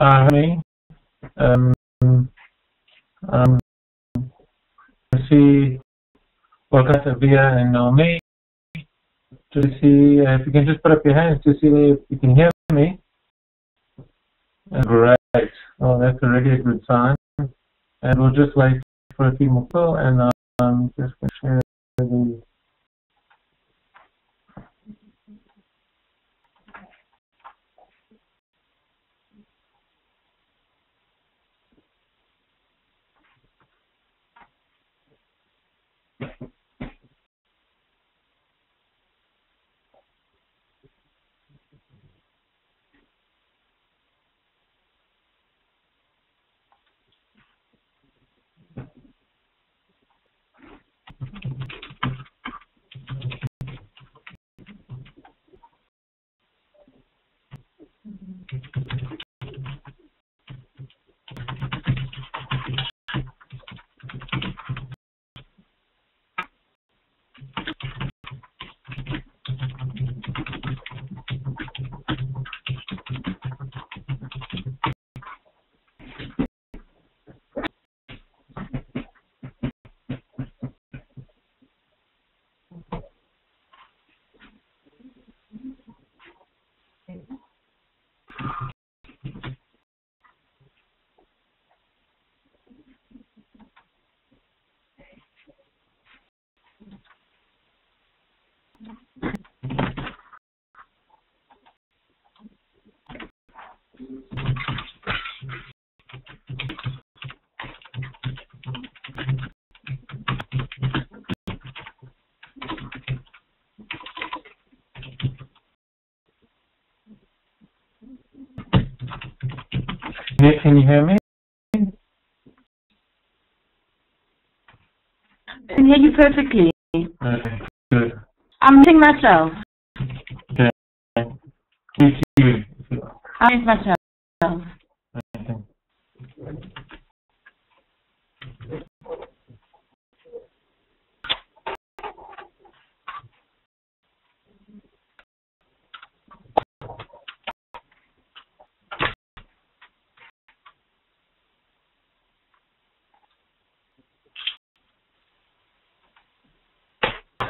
me. Um, um, see Volkata Via and Naomi to see if you can just put up your hands to see if you can hear me. Great. Oh, that's already a good sign. And we'll just wait for a few more people, and just going to share the. Can you hear me? I can hear you perfectly. Okay, good. I'm missing myself. Okay. Thank you. I miss myself. Okay.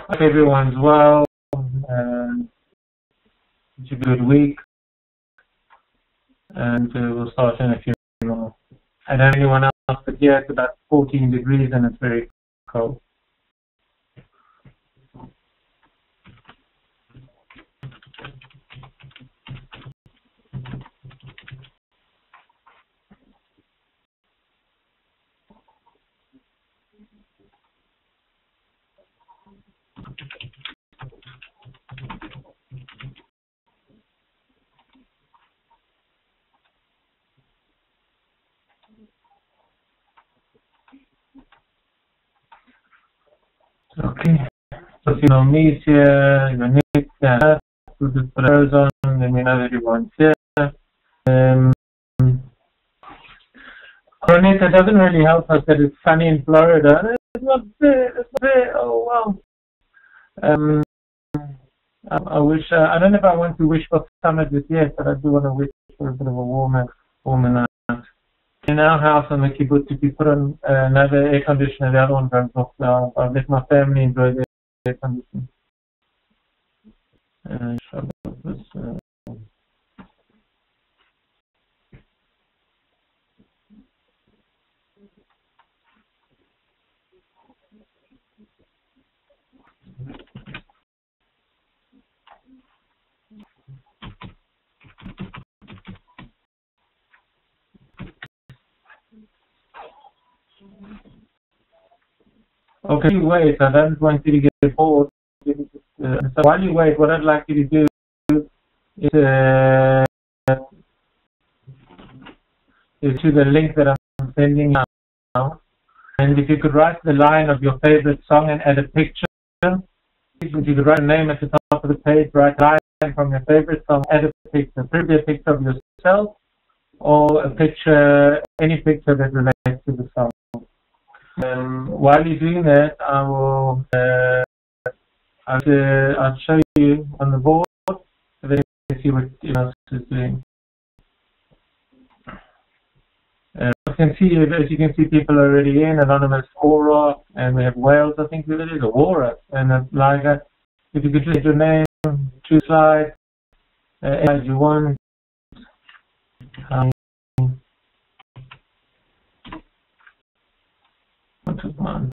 Hope everyone's well. It's a good week, and we'll start in a few more. I don't know anyone else, but here it's about 14 degrees and it's very cold. Okay, so you know me here, you know Nick, to the Arizona, and we know everyone's here. Coronita doesn't really help us that it's sunny in Florida. It's not there. Oh wow. I wish. I don't know if I want to wish for summer this year, but I do want to wish for a bit of a warmer night. In our house on the kibbutz, if you put on another air conditioner, the other one goes off. So I've let my family enjoy the air conditioning. Okay, wait. I don't want you to get bored. So while you wait, what I'd like you to do is to the link that I'm sending now. And if you could write the line of your favorite song and add a picture, if you could write a name at the top of the page, write a line from your favorite song, add a picture, probably a picture of yourself or a picture, any picture that relates to the song. While you're doing that, I'll show you on the board so that you can see what else is doing. As you can see, people are already in. Anonymous Aura, and we have Wales, I think it is, or Aura, and Liga. If you could just your name, choose slide, as you want. One.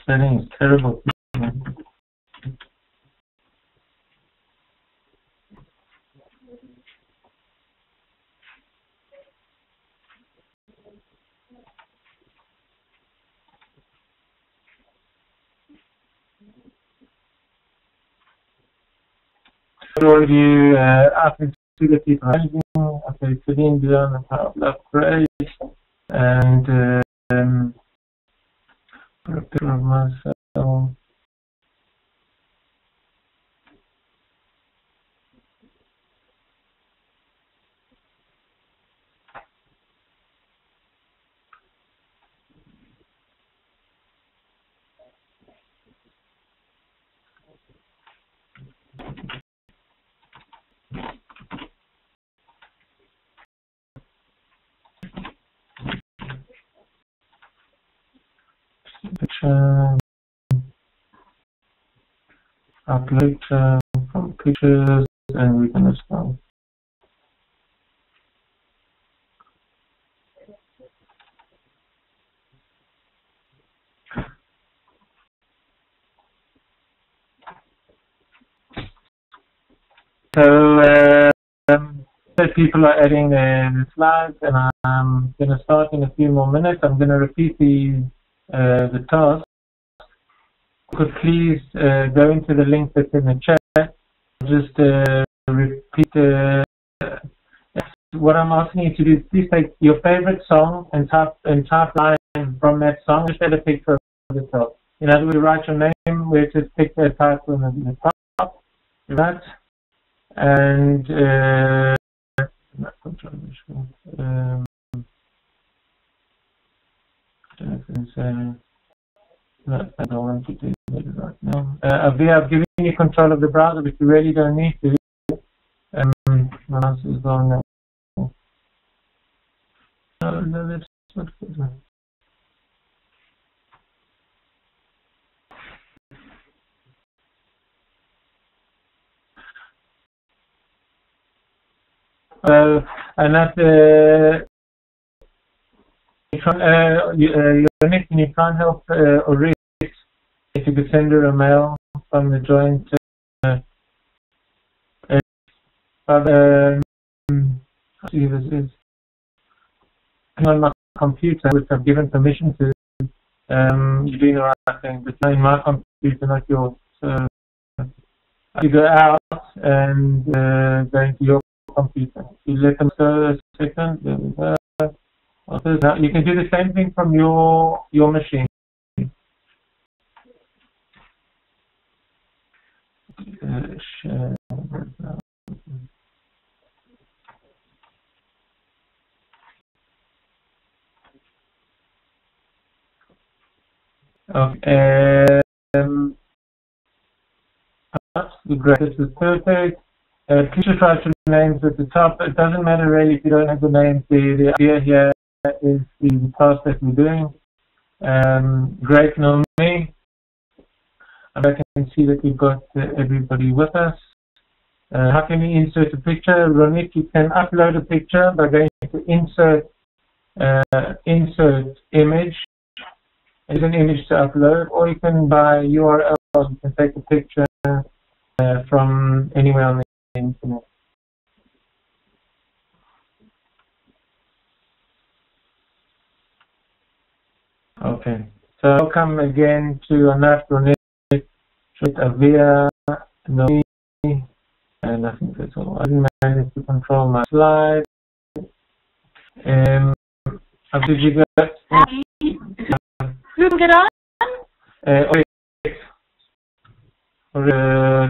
Setting is terrible. All of you, after see the people rising, okay, Celine Dion and Power of Love, great, and put a picture of myself. Picture, upload from pictures, and we're gonna start. So people are adding the slides, and I'm gonna start in a few more minutes. I'm gonna repeat the task. Could please go into the link that's in the chat. Just repeat what I'm asking you to do. Please take your favorite song and type line from that song. Just add a picture of the top. In other words, write your name where it says picture type in the top. Right? And I don't want to do it right now. I've given you control of the browser, but you really don't need to. My mouse is going now. No, that's not good. And that Nick, can you try and help Orit if you could send her a mail from the joint see, this is on my computer, which I've given permission to. You're doing the right thing, but not in my computer, not yours. So you go out and go into your computer. You let them go a second. There we go. You can do the same thing from your machine. Share. Okay. Great. This is perfect. Please just write your names at the top. It doesn't matter really if you don't have the names. The idea here is the task that we're doing. Great, Naomi. And I can see that we've got everybody with us. How can we insert a picture? Ronit, you can upload a picture by going to insert image. It's an image to upload, or you can by URL, you can take a picture from anywhere on the internet. Okay, so welcome again to Anat, Ronit, Avia, Nomi, and I think that's all. I didn't manage to control my slide. How did you get? Who can get on?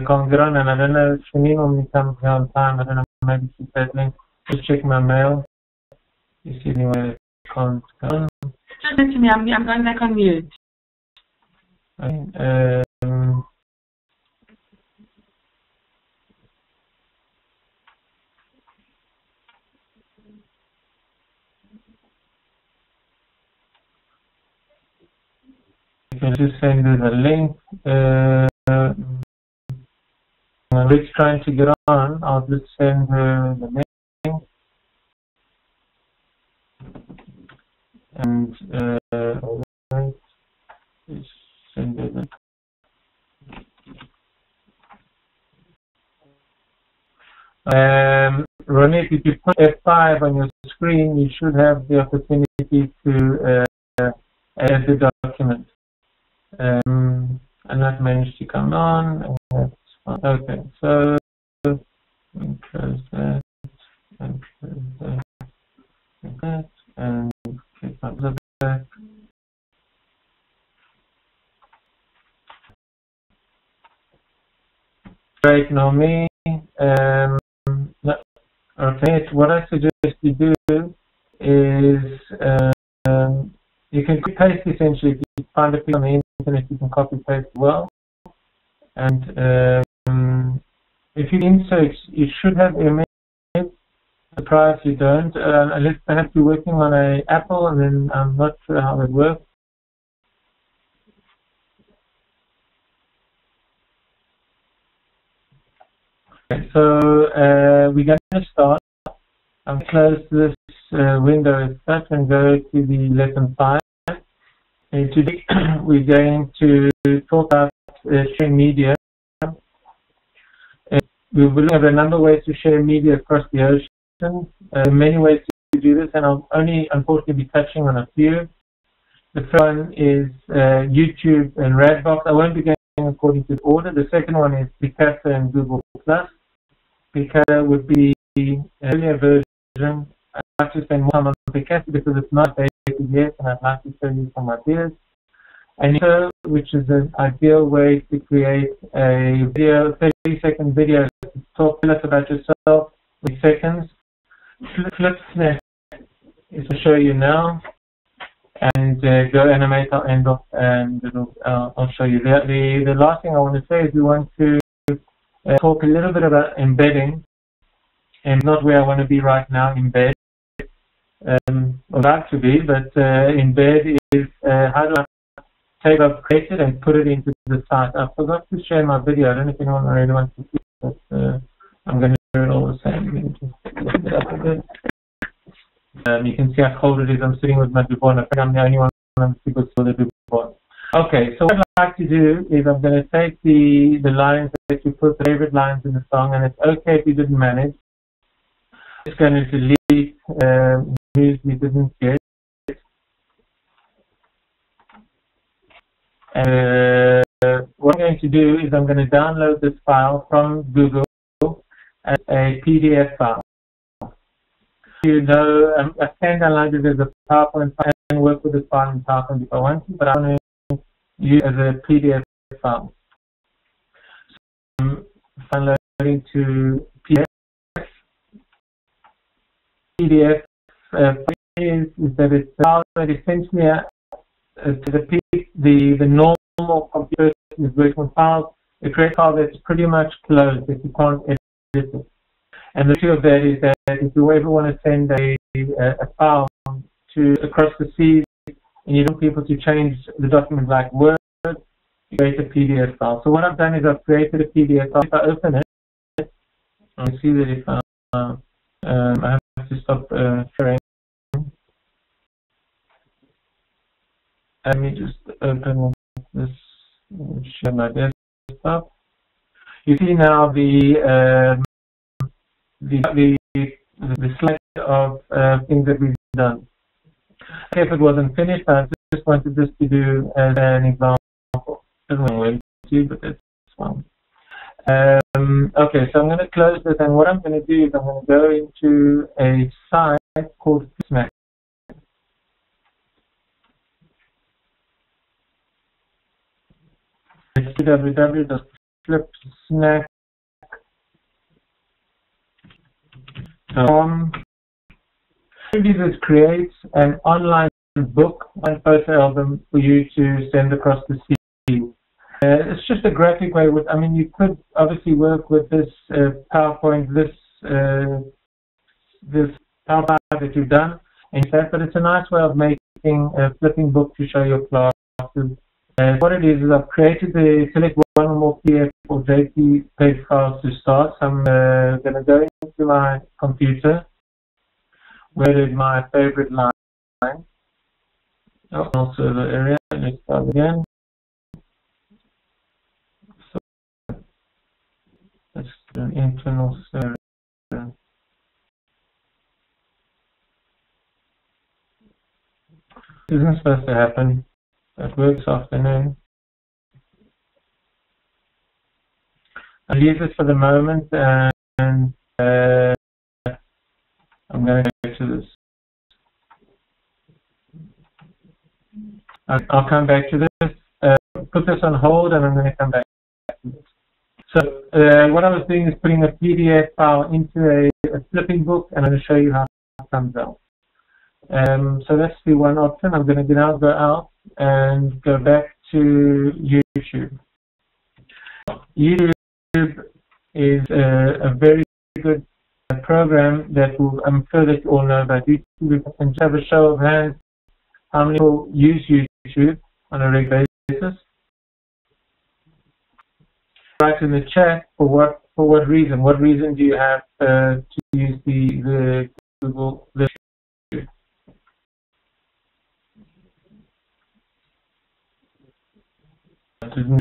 Can't get on, and I don't know if Shanine normally comes here on time. I don't know, maybe she's settling. Just check my mail. You see anyway, can't get on. Listen to me, I'm going back on mute. You can just send her the link. When Rick's trying to get on, I'll just send her the link. And alright, just send her the Ronit, if you put F5 on your screen, you should have the opportunity to edit the document. And that managed to come on. And that's fine. Okay, so close that and close that like that, and click on the back. Right now, me. Okay, what I suggest you do is you can paste essentially. If you find a piece on the internet, you can copy paste as well. And if you insert, you should have image. Surprised you don't, unless perhaps you're working on an Apple, and then I'm not sure how it works. Okay, so we're going to start. I'm close this window as such and go to the lesson 5. And today we're going to talk about sharing media. We will have a number of ways to share media across the ocean. Many ways to do this, and I'll only unfortunately be touching on a few. The first one is YouTube and Radbox. I won't be going according to the order. The second one is Picasa and Google+. Picasa would be an earlier version. I'd like to spend more time on Picasa because it's not dated yet, and I'd like to show you some ideas. And so, which is an ideal way to create a video, 30-second video. Tell us about yourself, 30 seconds. Flipsnap is to show you now, and go animate. I'll end off, and I'll show you. The last thing I want to say is we want to talk a little bit about embedding, and not where I want to be right now. Embed, I'd like to be, but embed is how do I take what I've created and put it into the site. I forgot to share my video. I don't know if anyone really wants to see it, but I'm going to do it all the same. Let me just lift it up a bit. You can see how cold it is. I'm sitting with my Dubon. I think I'm the only one on the people with the Dubon. Okay, so what I'd like to do is I'm going to take the lines that you put, the favorite lines in the song, and it's okay if you didn't manage. I'm just going to delete news we didn't get. What I'm going to do is I'm going to download this file from Google as a PDF file. You know, I can download it as a PowerPoint file and work with this file in PowerPoint if I want to, but I want to use it as a PDF file. So I'm downloading to PDF. PDF is that it's a file that essentially the normal computer is working with files. It creates a file that's pretty much closed if you can't edit it. And the issue of that is that if you ever want to send a file across the seas and you don't want people to change the document like Word, you create a PDF file. So what I've done is I've created a PDF file. If I open it, I see that if I have to stop sharing. Let me just open this, share my desktop. You see now the slide of things that we've done. Okay, if it wasn't finished, I just wanted this to do as an example. Doesn't want to, but that's fine. Okay, so I'm going to close this, and what I'm going to do is I'm going to go into a site called Flipsnap. www.flipsnack.com. This creates an online book, one photo album for you to send across the sea. It's just a graphic way. I mean, you could obviously work with this PowerPoint, this PowerPoint that you've done, but it's a nice way of making a flipping book to show your classes. What it is I've created select one or more PDF or JPEG files to start. So I'm going to go into my computer. Where is my favorite line? Oh, server area. Let's start again. So let's do an internal server. This isn't supposed to happen. That works afternoon. I'll leave this for the moment, and I'm going to go to this. I'll come back to this. Put this on hold, and I'm going to come back to this. So what I was doing is putting a PDF file into a flipping book, and I'm going to show you how it comes out. So that's the one option. I'm going to now go out and go back to YouTube. YouTube is a very good program that I'm sure that you all know about. YouTube can have a show of hands how many people use YouTube on a regular basis. Write in the chat for what reason. What reason do you have to use the Google YouTube?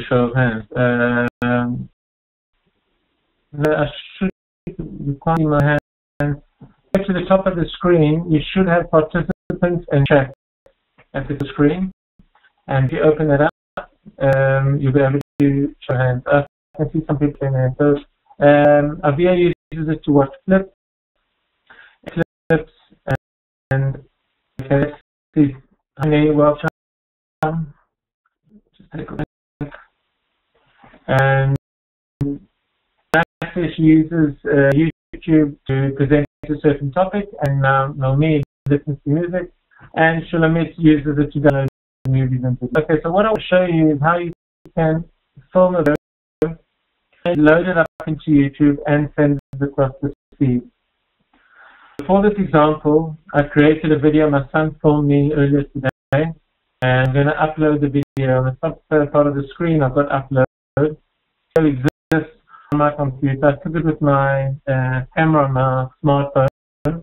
Show of hands. I should see my hands. Get to the top of the screen. You should have participants and chat at the screen. And if you open it up, you'll be able to show hands. I can see some people in there. So Avia uses it to watch clips, and okay, let's see. Honey, welcome. Just take a look. And Blackfish uses YouTube to present a certain topic, and Naomi listens to music, and Shulamit uses it to download movies and videos. Okay, so what I'll show you is how you can film a video, load it up into YouTube, and send it across the feed. For this example, I created a video my son filmed me earlier today, and I'm going to upload the video. On the top part of the screen, I've got upload. It exists on my computer. I took it with my camera on my smartphone. So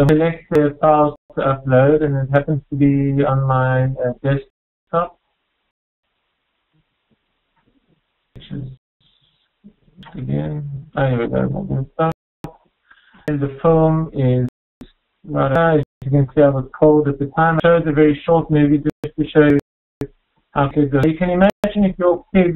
I select the files to upload, and it happens to be on my desktop, which is again. Oh, here we go. My desktop. And the film is right now. As you can see, I was cold at the time. I showed a very short movie just to show you how kids go. You can imagine if your kids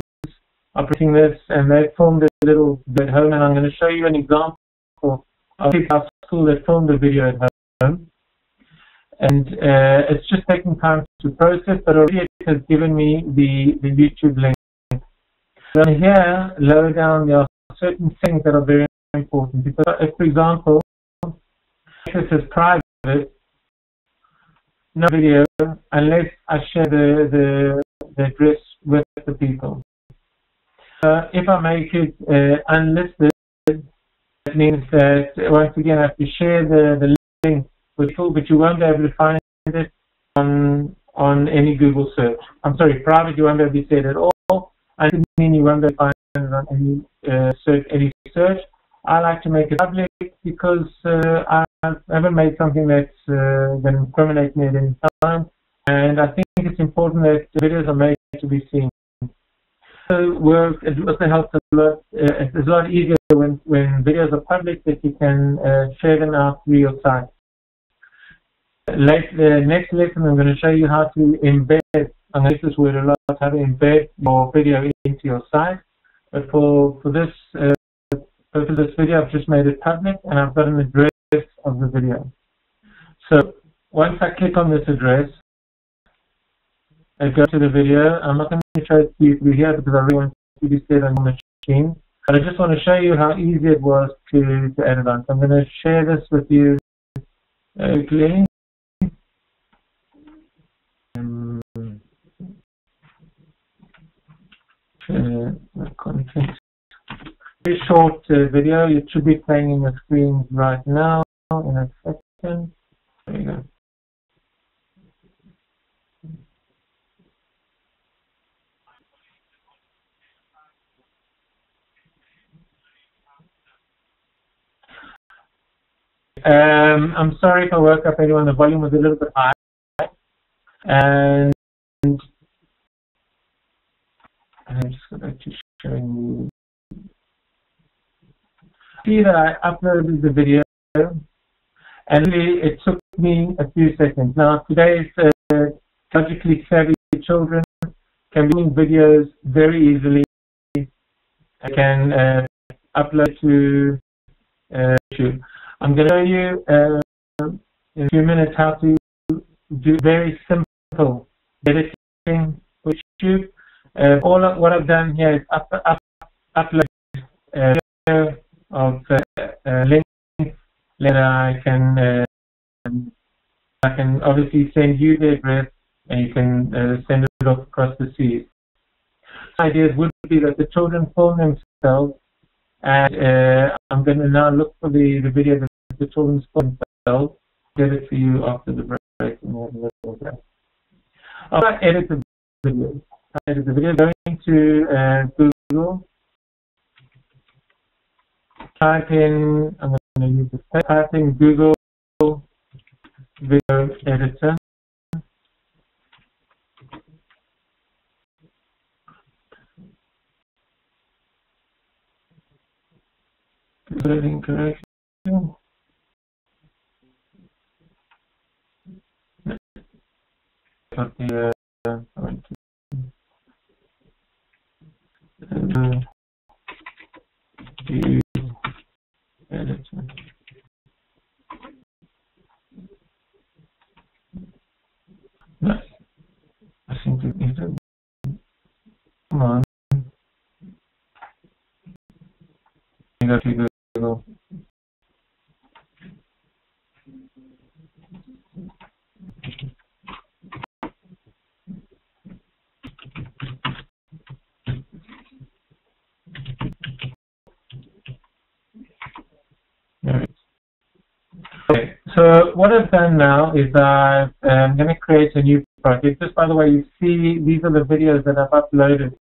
are putting this and they filmed a little bit at home, and I'm going to show you an example of people at school that filmed a video at home. And it's just taking time to process, but already it has given me the YouTube link. So here, lower down, there are certain things that are very important. Because if, for example, this is private, no video unless I share the address with the people. If I make it unlisted, that means that once again I have to share the link with people, but you won't be able to find it on any Google search. I'm sorry, private, you won't be able to see it at all. I didn't mean you won't be able to find it on any search. I like to make it public because I haven't made something that's going to incriminate me at any time, and I think it's important that the videos are made to be seen. So it also helps a lot. It's a lot easier when videos are public that you can share them out through your site. The next lesson, I'm going to show you how to embed. I'm going to use this word a lot. How to embed your video into your site. But for this video, I've just made it public, and I've got an address of the video. So once I click on this address, go to the video. I'm not going to show it to you through here because I really want you to see it on your machine. But I just want to show you how easy it was to edit on. So I'm going to share this with you quickly. Share the content. Very short video. It should be playing in your screen right now in a second. There you go. I'm sorry if I woke up anyone. The volume was a little bit high, and I'm just going to show you. See that I uploaded the video, and really it took me a few seconds. Now today's logically savvy children can do videos very easily. I can upload to YouTube. I'm going to show you in a few minutes how to do very simple editing for YouTube. What I've done here is upload a video of links that I can obviously send you the address, and you can send it off across the seas. The idea would be that the children film themselves, and I'm going to now look for the video that the children film themselves. Get it for you after the break. I'll edit the video. Going to Google. Type in, I'm going to use this, type in Google Video Editor. Loading correction. Got the View Editor. Nice. I think we need it. Come on. You go to Google. Okay, so what I've done now is I'm going to create a new project. Just by the way, you see these are the videos that I've uploaded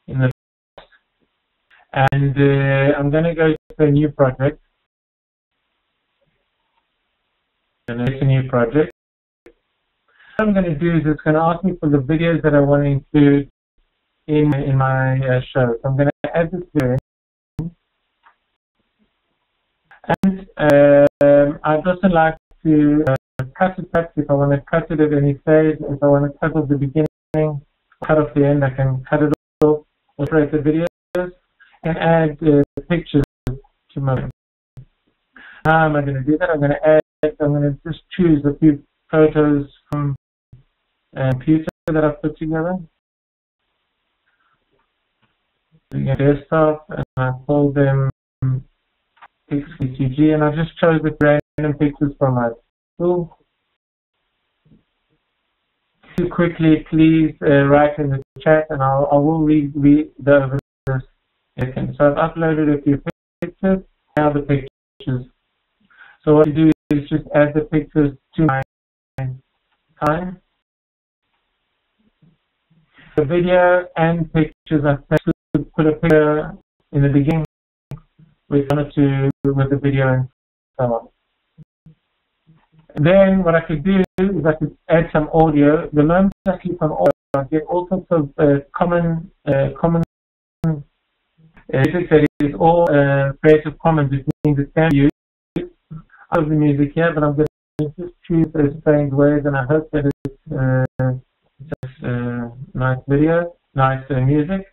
in the past. And I'm going to go to a new project. And it's a new project. What I'm going to do is it's going to ask me for the videos that I want to include in my show. So I'm going to add this video. And I'd also like to cut it back if I want to cut it at any stage. If I want to cut off the beginning, cut off the end, I can cut it off, separate the videos, and add pictures to my video. How am I going to do that? I'm going to just choose a few photos from a computer that I've put together. Desktop, and I call them PixCTG, and I just chose the random pictures from my tool. To quickly, please write in the chat, and I will read over this second. So I've uploaded a few pictures. Now the pictures. So what I do is just add the pictures to my time. The video and pictures, I put a picture in the beginning with the video and so on. And then what I could do is I could add some audio. The moment I click on audio, I get all sorts of common music that is all Creative Commons, which means it can be used. I have the music here, but I'm going to just choose those strange ways, and I hope that it's just nice video, nice music.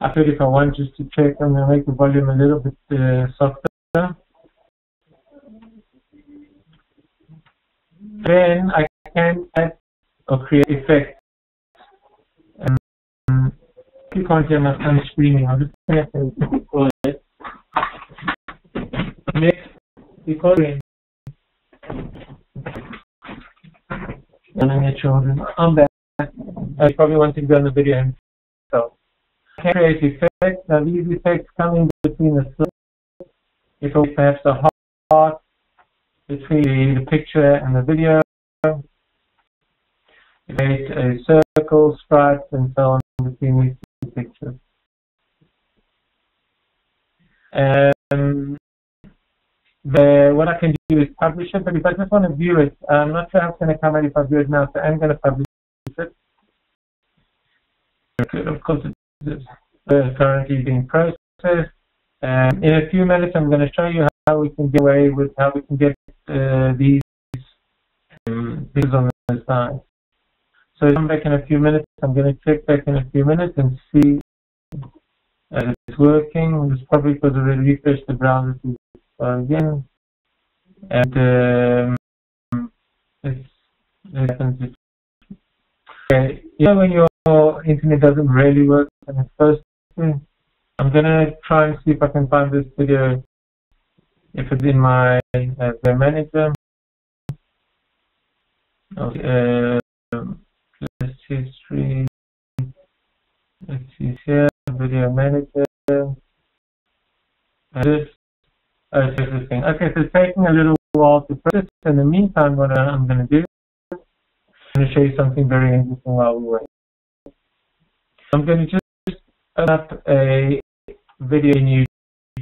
I think if I want just to check, I'm going to make the volume a little bit softer. Then I can add or create effects. You can't hear my son screaming. I'm just going to record it. Next, recording. And your children. I'm back. I probably want to go on the video himself. I can create effects. Now these effects come in between the slips. If it's perhaps a heart between the picture and the video. Create a circle, stripes, and so on between these two pictures. What I can do is publish it, but if I just want to view it, I'm not sure how it's going to come out if I view it now, so I'm going to publish it. Of course, it's currently being processed. In a few minutes, I'm going to show you how we can get away with how we can get these pictures on the side. So come back in a few minutes. I'm going to check back in a few minutes and see if it's working. It's probably because I already refreshed the browser to again. And it happens. Okay. You know when your internet doesn't really work and it's supposed to? I'm going to try and see if I can find this video if it's in my video manager. Okay. List history. Let's see here. Video manager. This. This thing. Okay, so it's taking a little while to process. In the meantime, what I'm going to do, I'm going to show you something very interesting while we wait. I'm going to just open up a video in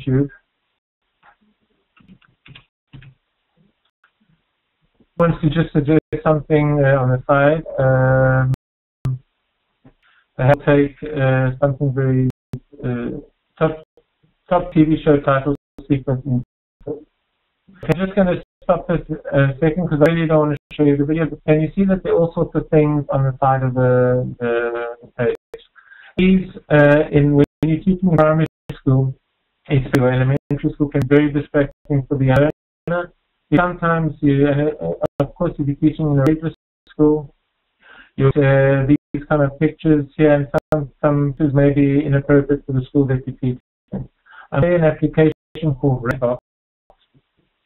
YouTube. I want to just suggest something on the side. I have to take something very top TV show titles sequence. I'm just going to stop this a second because I really don't want to show you the video, but can you see that there are all sorts of things on the side of the page? These, when you're teaching primary school, elementary school can be very distracting for the learner. Sometimes of course, if you're teaching in a regular school, you these kind of pictures here, and some pictures may be inappropriate for the school that you're teaching. I'm doing an application called Redbox.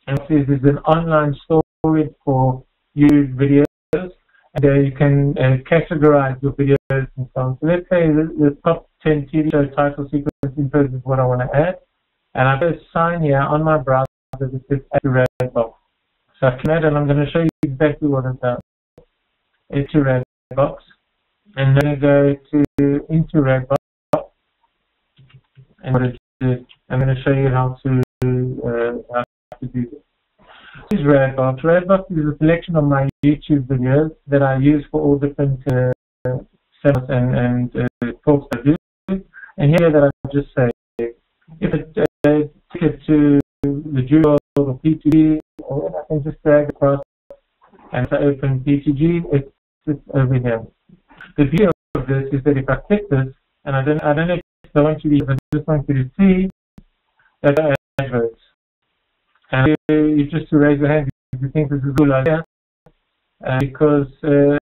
And this is an online storage for viewed videos, and you can categorize your videos and so on. So let's say the top 10 TV show title sequences is what I want to add, and I have a sign here on my browser that says add to Redbox. So I can add, and I'm going to show you exactly what it does. Into Redbox, and then I go into Redbox, and what it is, I'm going to show you how to do this. This is Redbox. Redbox is a selection of my YouTube videos that I use for all different setups and talks I do. And here that I just say, if it take it to the Duo or PTG, or I can just drag across and if I open PTG, it's over here. The beauty of this is that if I click this, and I don't know if I want you to, I just want you to see that there are adverts. And you just to raise your hand if you think this is a good idea, because I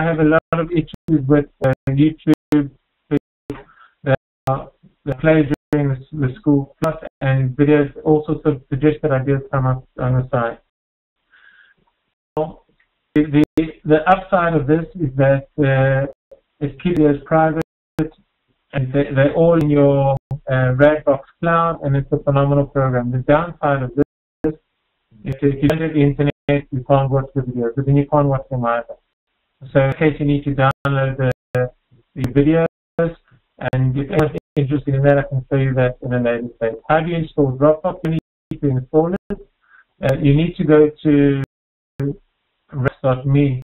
have a lot of issues with YouTube that play during the school class, and videos, all sorts of suggested ideas come up on the side. The upside of this is that it keeps videos private, and they're all in your Redbox cloud, and it's a phenomenal program. The downside of this is if you don't have the internet, you can't watch the videos, but then you can't watch them either. So in case you need to download the videos, and if anyone's interested in that, I can show you that in a later stage. How do you install Dropbox? You need to install it. You need to go to Rex.me.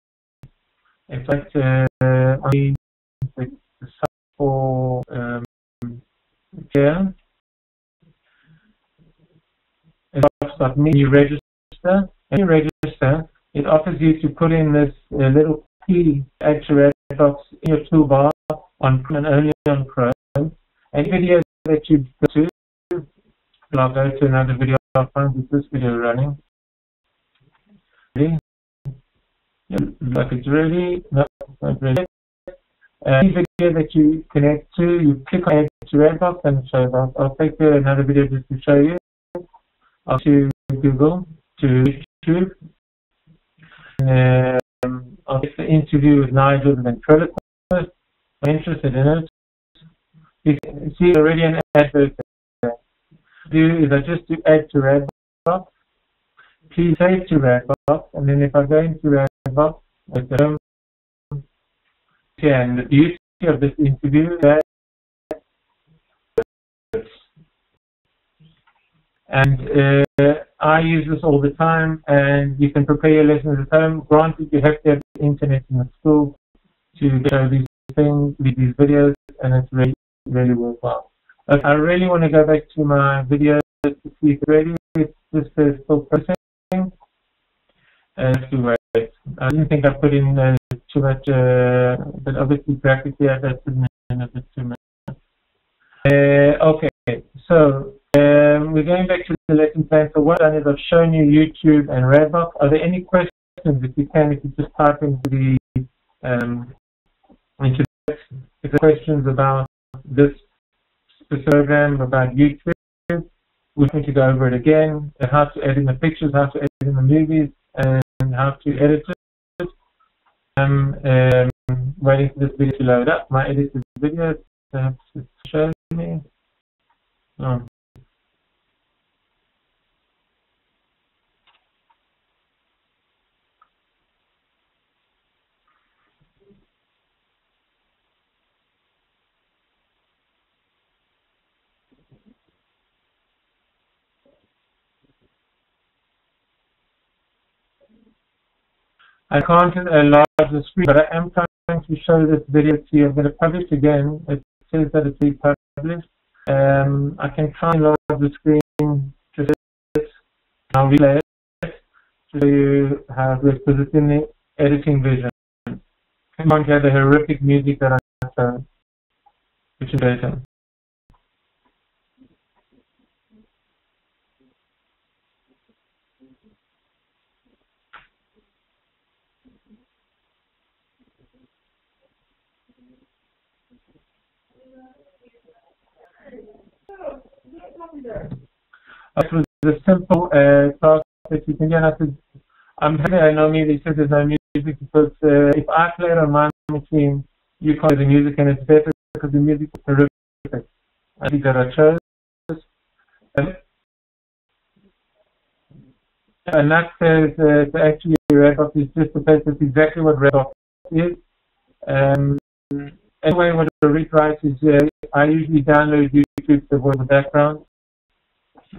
In fact, on the site for here, Rex.me, you register. When you register, it offers you to put in this little key, add to Redbox in your toolbar on Chrome and only on Chrome. Any videos that you go to, I'll go to another video. I'll find this video running. Ready? Like it's ready. No, it's not ready. Any video that you connect to, you click on Add to Redbox and it shows up. I'll take another video just to show you. I'll to Google, to YouTube. I'll take the interview with Nigel Ventriloquist. I'm interested in it. You can see already an advert there. Do is I just do Add to Redbox. Please save to Redbox, and then if I go into Redbox, and the beauty of this interview that I use this all the time, and you can prepare your lessons at home. Granted, you have to have internet in the school to show these things, these videos, and it's really, really worthwhile. I really want to go back to my videos to see if it's ready. It's just still processing. Let's do wait. I didn't think I put in too much, but obviously practically that's a bit too much. Okay, so we're going back to the lesson plan. So what I've done is I've shown you YouTube and Redbox. Are there any questions? If you just type into the questions about this program, about YouTube. We're going to go over it again, how to edit the pictures, how to edit in the movies, and how to edit it. Waiting for this video to load up. My edited video to show me. Oh. I can't enlarge the screen, but I am trying to show this video to you. I'm going to publish again. It says that it's being published. I can try and enlarge the screen to this. I'll relay it to show you how it works, because it's in the editing vision. I can't hear the horrific music that I showed, which is better. It was a simple task that you can do. I'm happy I know they said there's no music, because if I play it on my machine, you can't hear the music, and it's better because the music is horrific. I think that I chose. And that says actually Redbox is just the place. That's exactly what Redbox is. Anyway, what Rick writes is I usually download YouTube to avoid the background.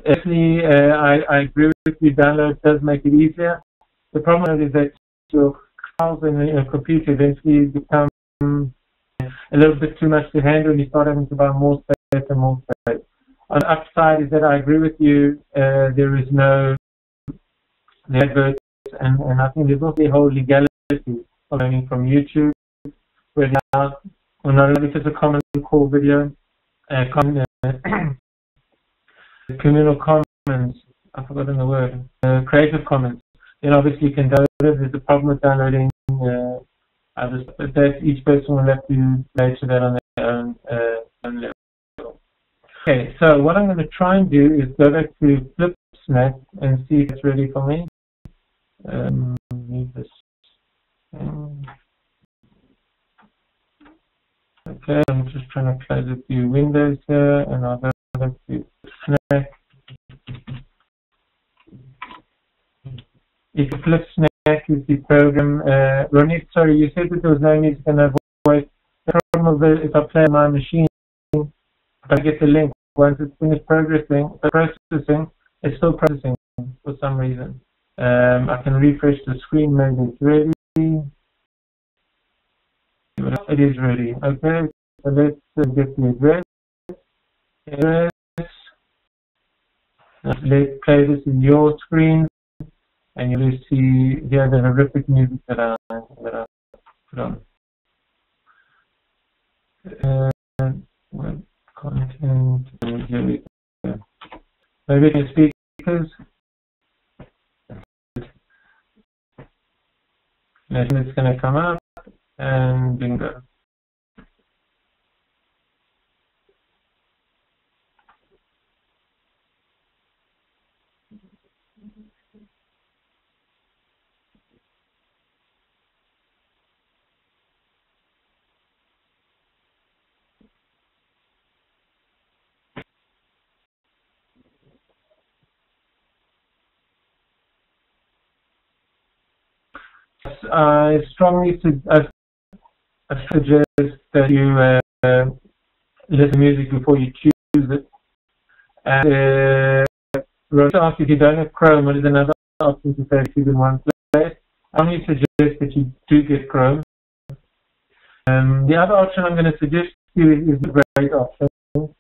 Actually, I agree with you. Download does make it easier. The problem is that your files in your computer eventually become a little bit too much to handle, and you start having to buy more space and more space. On the upside is that I agree with you. There is no adverts, and I think there's also a whole legality of learning from YouTube, where now, well, not only if it's a common core video, communal commons, I've forgotten the word, Creative Commons, then obviously you can download it. There's a problem with downloading others, but that each person will have to relate to that on their own level. Okay, so what I'm going to try and do is go back to FlipSnack and see if it's ready for me. Need this. Okay, I'm just trying to close a few windows here, and I'll go back to FlipSnack. If FlipSnack is the program, Ronit, sorry, you said that there was no music and no voice. The problem is if I play on my machine, if I get the link, once it's finished processing, it's still processing for some reason. I can refresh the screen, maybe it's ready. It is ready. Okay, so let's get the address. Let's play this in your screen, and you'll see here the horrific music that I put on. Web content. Here we go. Maybe the speakers. And it's going to come up, and bingo. I strongly suggest that you listen to music before you choose it. And ask if you don't have Chrome, what is another option to say if you in one place? I only suggest that you do get Chrome. The other option I'm going to suggest to you is a great option. So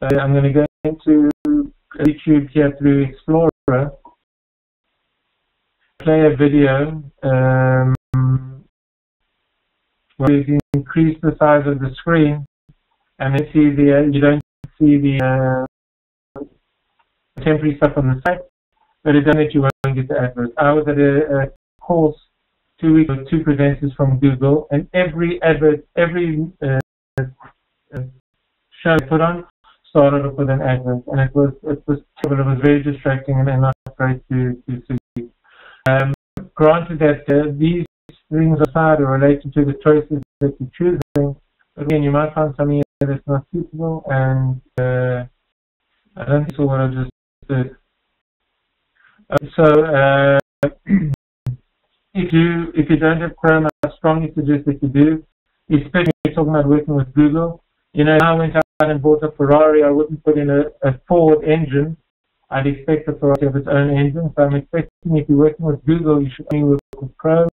I'm going to go into YouTube here through Explorer, play a video where you can increase the size of the screen, and then see you don't see the temporary stuff on the site, but it doesn't let you won't get the adverts. I was at a course 2 weeks with 2 presenters from Google, and every advert, every show I put on started off with an advert, and it was terrible. It was very distracting and not great to see. Granted that these things aside are related to the choices that you're choosing, but again, you might find something that's not suitable, and I don't think so what I just did. If you don't have Chrome, I strongly suggest that you do, especially if you're talking about working with Google. You know, I went out and bought a Ferrari. I wouldn't put in a Ford engine. I'd expect the Ferrari to have its own engine. So I'm expecting if you're working with Google, you should only work with Chrome.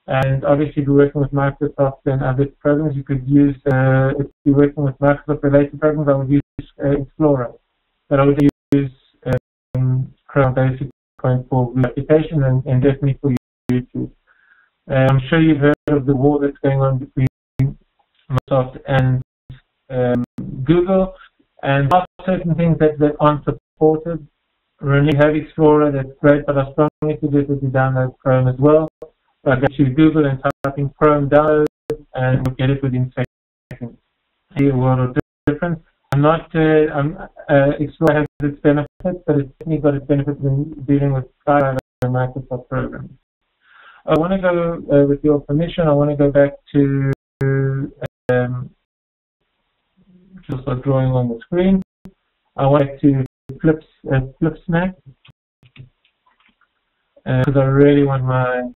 And obviously, if you're working with Microsoft and other programs, you could use, if you're working with Microsoft-related programs, I would use Explorer. But I would use Chrome basically for Google applications and definitely for YouTube. I'm sure you've heard of the war that's going on between Microsoft and Google, and there are certain things that aren't supported. When you have Explorer, that's great, but I strongly suggest that you download Chrome as well. Go to Google and type in Chrome download, and you'll get it within seconds. See a world of difference. Explorer has its benefits, but it's definitely got its benefits when dealing with Skype and Microsoft programs. I want to go, with your permission, I want to go back to just start drawing on the screen. I want to FlipSnack because I really want my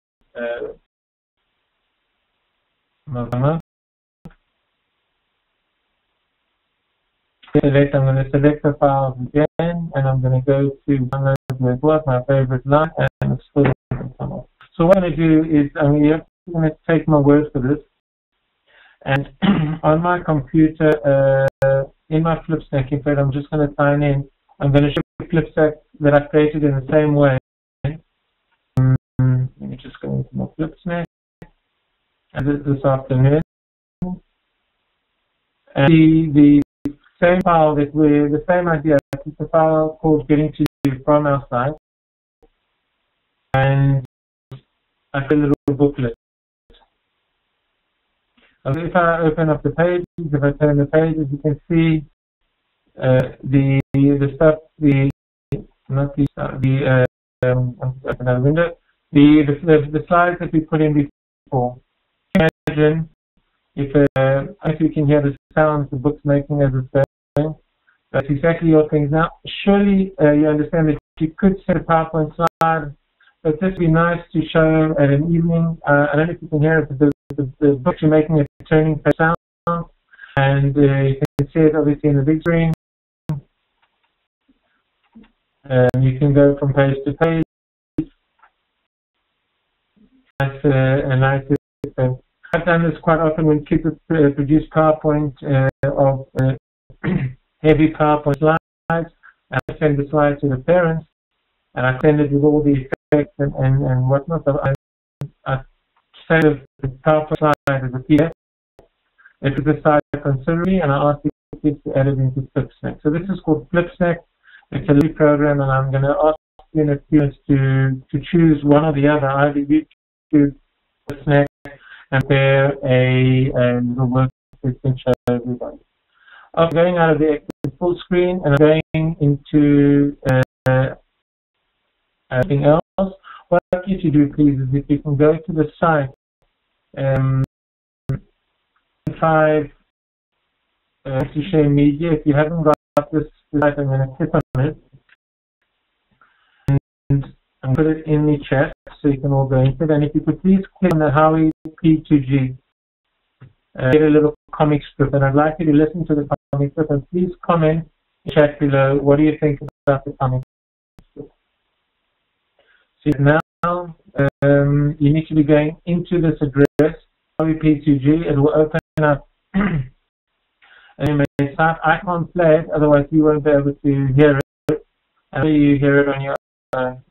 I'm going to select the files again, and I'm going to go to download with what my favorite line, and it's still going to come up. So what I'm going to do is I'm going to take my word for this, and on my computer, in my FlipSnack, in fact, I'm just going to sign in. I'm going to show you FlipSnack that I've created in the same way. Let me just go into my FlipSnack, and this afternoon. And the same file the same idea. It's a file called Getting to You from our site, and I have a little booklet. If I open up the pages, if I turn the pages, you can see the stuff, another window, the slides that we put in before. Imagine if you can hear the sounds the book's making as it's going. That's exactly your things. Now, surely you understand that you could set a PowerPoint slide, but this would be nice to show at an evening. I don't know if you can hear it, but the book you're making a turning page sound, and you can see it obviously in the big screen. You can go from page to page. I've done this quite often when kids produce PowerPoint of heavy PowerPoint slides. I send the slides to the parents, and I send it with all the effects and whatnot. So I save the PowerPoint slide as a PDF. It was a site considerably, and I asked the kids to add it into FlipSnack. So this is called FlipSnack. It's a new program, and I'm going to ask you in a few minutes to choose one or the other, either YouTube next and prepare a little work that can show everybody. I'm going out of the full screen and I'm going into everything else. What I'd like you to do, please, is if you can go to the site 5 to share media. If you haven't got this site, I'm going to click on it and put it in the chat so you can all go into it. And if you could please click on the Howie P2G, get a little comic strip, and I'd like you to listen to the comic strip and please comment in the chat below. What do you think about the comic strip? So now you need to be going into this address, Howie P2G. It will open up. And you may type, I can't play it, otherwise you won't be able to hear it. And you hear it on your own.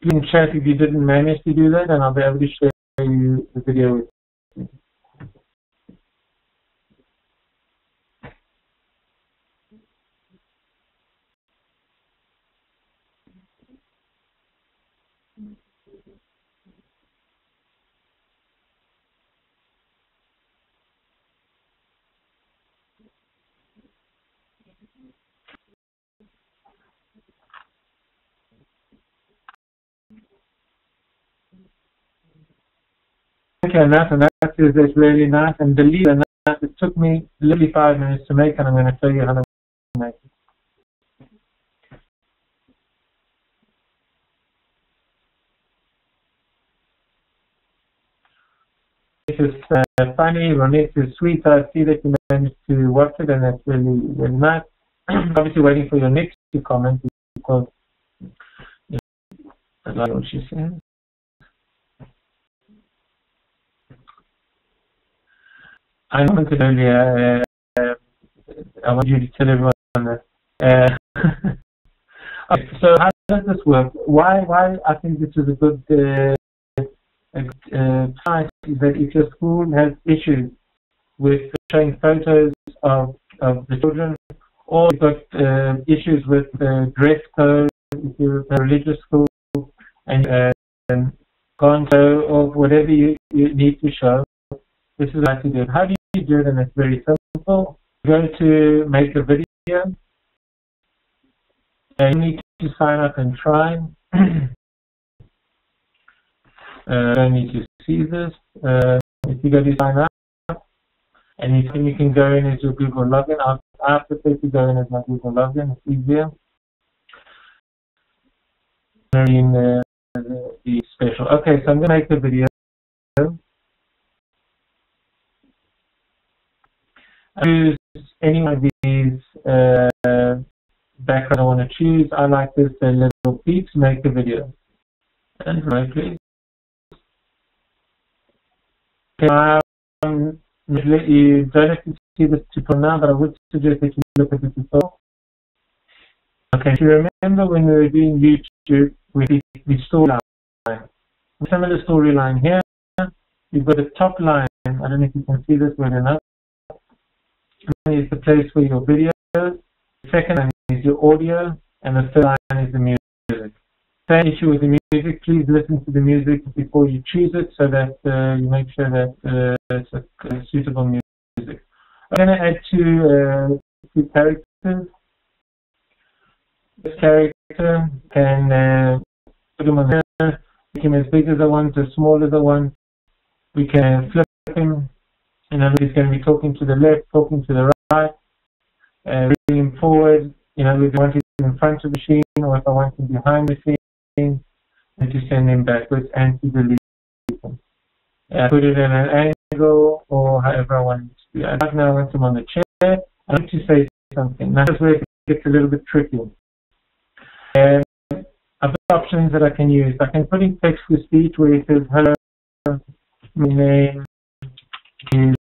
You can chat if you didn't manage to do that, and I'll be able to share you the video with you. Okay, and that is really nice. And delete and that it took me literally 5 minutes to make, and I'm going to show you how to make it. This is funny, Ronit is sweet. I see that you managed to watch it, and that's really, really nice. Obviously waiting for your next comment because I like what she says. I commented earlier, I want you to tell everyone that. Okay, so how does this work? Why I think this is a good time is that if your school has issues with showing photos of the children, or you've got issues with dress code, if you're a religious school, and gonzo, or whatever you need to show, this is how to do it. How do you do it? And it's very simple. You go to make a video, and you need to sign up and try. Don't need to see this. If you go to sign up, and you can go in as your Google login. I prefer to go in as my Google login. It's easier. In the special. Okay, so I'm going to make a video. I use any one of these background I want to choose. I like this little peeps, make a video. And right, please. Okay, you don't have to see this tutorial now, but I would suggest that you look at the tutorial. Okay, if you remember when we were doing YouTube with the storyline, similar storyline here, you've got a top line. I don't know if you can see this well enough. Is the place for your videos. The second line is your audio, and the third line is the music. Same issue with the music. Please listen to the music before you choose it, so that you make sure that it's a suitable music. I'm going to add two characters. This character can put him on there, make him as big as I want, as small as I want. We can flip him. And then he's going to be talking to the left, talking to the right, bring him forward. You know, if I want him in front of the machine, or if I want him behind the scene, and to send him backwards and to delete him. Put it in an angle, or however I want it to be. Right now I want him on the chair. I want to say something. Now that's where it gets a little bit tricky. I've got options that I can use. I can put in text to speech where it says, hello, my name is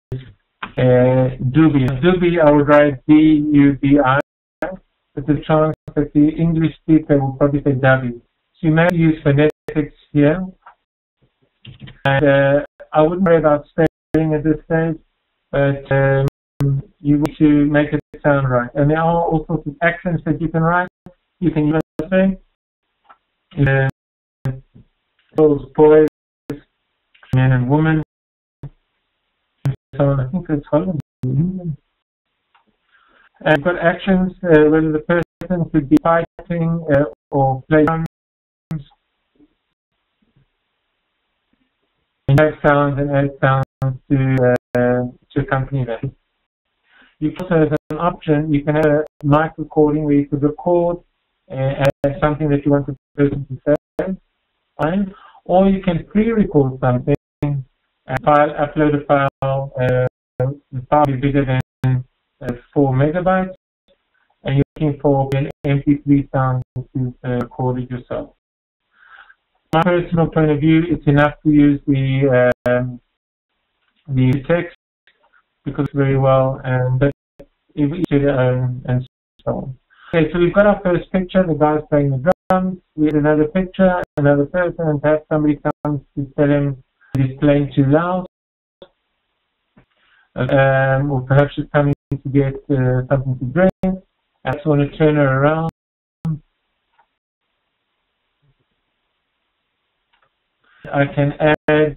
Dubi. Dubi, I would write D-U-B-I, but the chance that the English speaker will probably say W. So you may use phonetics here, and I wouldn't worry about hearing at this stage, but you want to make it sound right. And there are all sorts of accents that you can write. You can use girls, boys, men and women, and so on. I think that's Holland. And you've got actions, whether the person could be fighting or play drums. And have sounds and add sounds to accompany that. You also have an option, you can have a mic recording where you could record something that you want the person to say, or you can pre-record something and upload a file. The file will be bigger than 4 megabytes, and you're looking for an MP3 sound to record it yourself. From my personal point of view, it's enough to use the text because it's very well, but each to their own and so on. Okay, so we've got our first picture, the guy's playing the drums. We have another picture, another person, and perhaps somebody comes to tell him that he's playing too loud. Or perhaps she's coming to get something to drink. I just want to turn her around. I can add a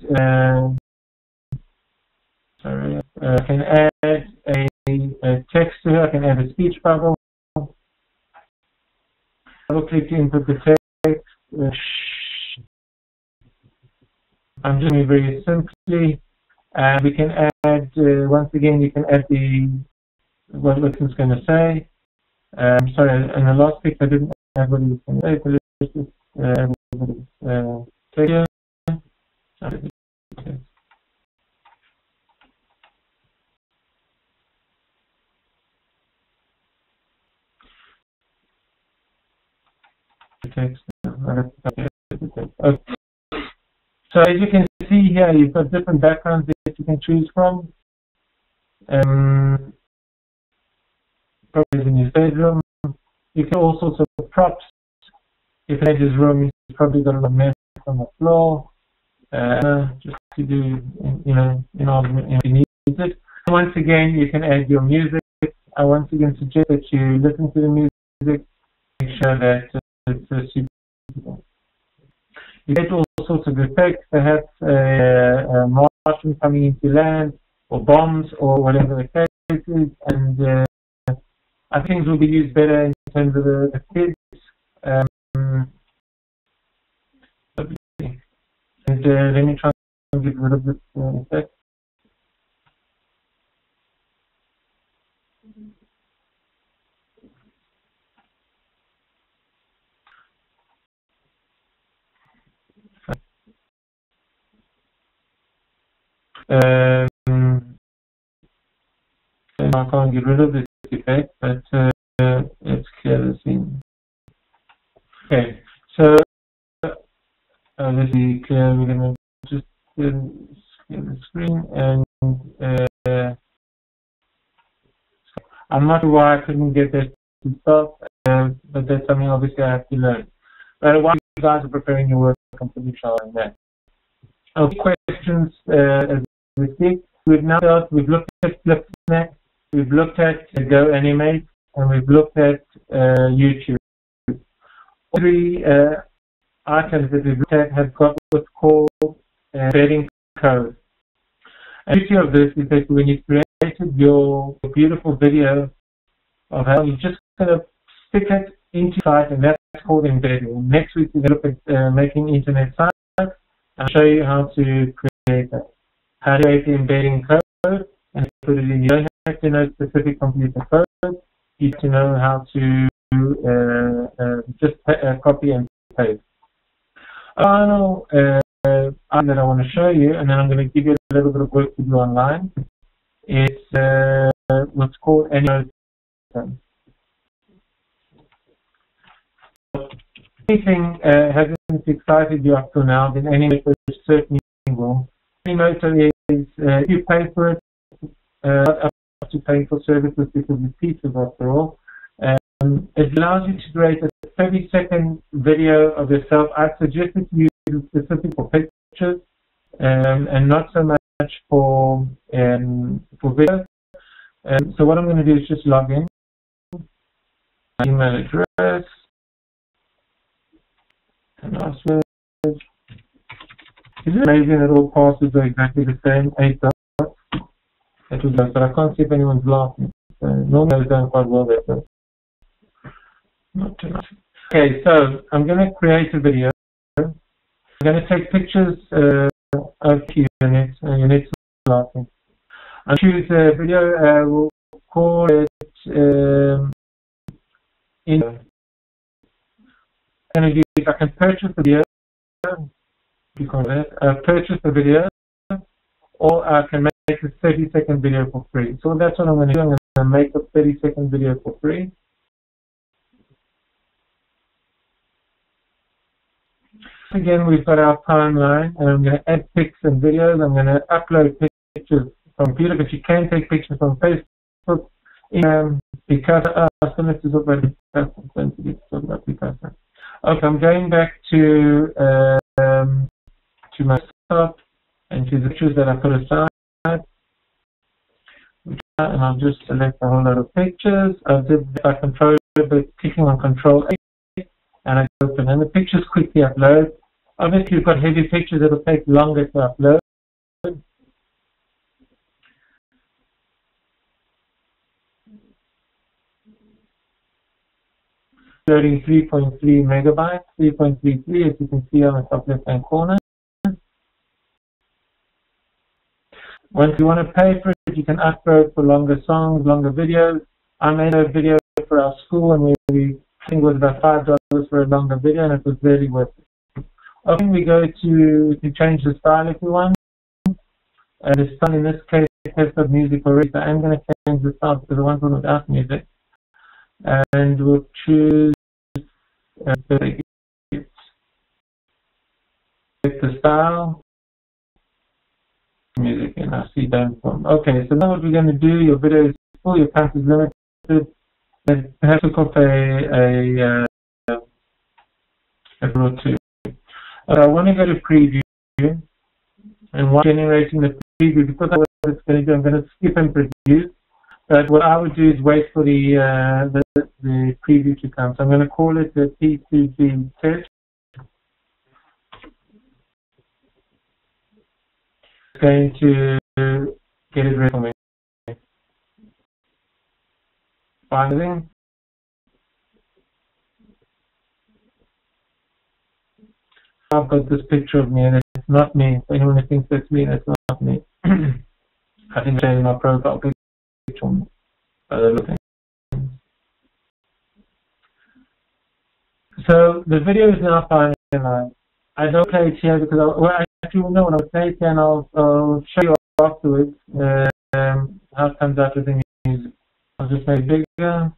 text to her. I can add a speech bubble. Double click to input the text. I'm just doing it very simply. And we can add, once again, you can add what it's going to say. Sorry, in the last pic I didn't add what it was going to say, but let's just add what it's here. Text. Okay. So as you can see here, you've got different backgrounds that you can choose from. Probably in his bedroom. You can all sorts of props. If in his room, he's probably got a lot of mess on the floor. Just to do, if you need it. Once again, you can add your music. I once again suggest that you listen to the music. Make sure that it's suitable. You get all sorts of effects, perhaps a Martian coming into land, or bombs, or whatever the case is, and I think things will be used better in terms of the kids. Let me try and get rid of this effect. I can't get rid of this effect, but let's clear the scene. Okay, so let's be clear. We're going to just clear the screen, and I'm not sure why I couldn't get that to stop, but that's something obviously I have to learn. But while you guys are preparing your work, I'm completely sure on that. Okay, questions as we speak. We've looked at FlipSnack, we've looked at GoAnimate, and we've looked at YouTube. All three items that we've looked at have got what's called embedding code. And the beauty of this is that when you created your beautiful video of how you just kind of stick it into site, and that's called embedding. Next week we're going to look at making internet sites. I'll show you how to create that. How to create the embedding code and put it in. You don't have to know specific computer code. You have to know how to just copy and paste. Final item that I want to show you, and then I'm going to give you a little bit of work to do online. It's what's called AnyNote. Anything hasn't excited you up to now, then AnyNote certainly will. AnyNote is, you pay for it, up to paying for services because it's pieces after all. It allows you to create a 30-second video of yourself. I suggest that you use specific for pictures and not so much search for video. So what I'm going to do is just log in. Email address and password. Is it amazing that all passwords are exactly the same? 8 dots. It was but I can't see if anyone's laughing. So normally it's going quite well there, but not too much. Okay, so I'm going to create a video. I'm going to take pictures of units and units laughing. I'll choose a video. We'll call it in. I can purchase the video. You call it purchase the video, or I can make a 30-second video for free. So that's what I'm going to do. I'm going to make a 30-second video for free. Again, we've got our timeline, and I'm going to add pics and videos. I'm going to upload pictures from computer, but you can take pictures from Facebook, Picasa. This is about Picasa. I'm going to talk about Picasa. Okay, I'm going back to my desktop and to the pictures that I put aside. And I'll just select a whole lot of pictures. I did by control, but clicking on Control A, and I open, and the pictures quickly upload. Obviously, you've got heavy pictures that will take longer to upload. 33.3 megabytes, 3.33, as you can see on the top left-hand corner. Once you want to pay for it, you can upload for longer songs, longer videos. I made a video for our school, and I think it was about $5 for a longer video, and it was really worth it. Okay, we go to change the style if you want. The style in this case has got music already, so I'm going to change the style because I want one without music. And we'll choose the style, music, and I see down from. Okay, so now what we're going to do, your video is full, your count is limited, and have to copy a row 2. I want to go to preview, and while generating the preview, because I know what it's going to do, I'm going to skip and produce. But what I would do is wait for the preview to come. So I'm going to call it the P2G test. It's going to get it ready for me. Finally, I've got this picture of me, and it's not me. For anyone who thinks that's me, that's not me. I think I'm my profile picture. So the video is now finalized. I don't play it here because actually no, I'll play it here and I'll show you afterwards how it comes out with the music. I'll just make it bigger.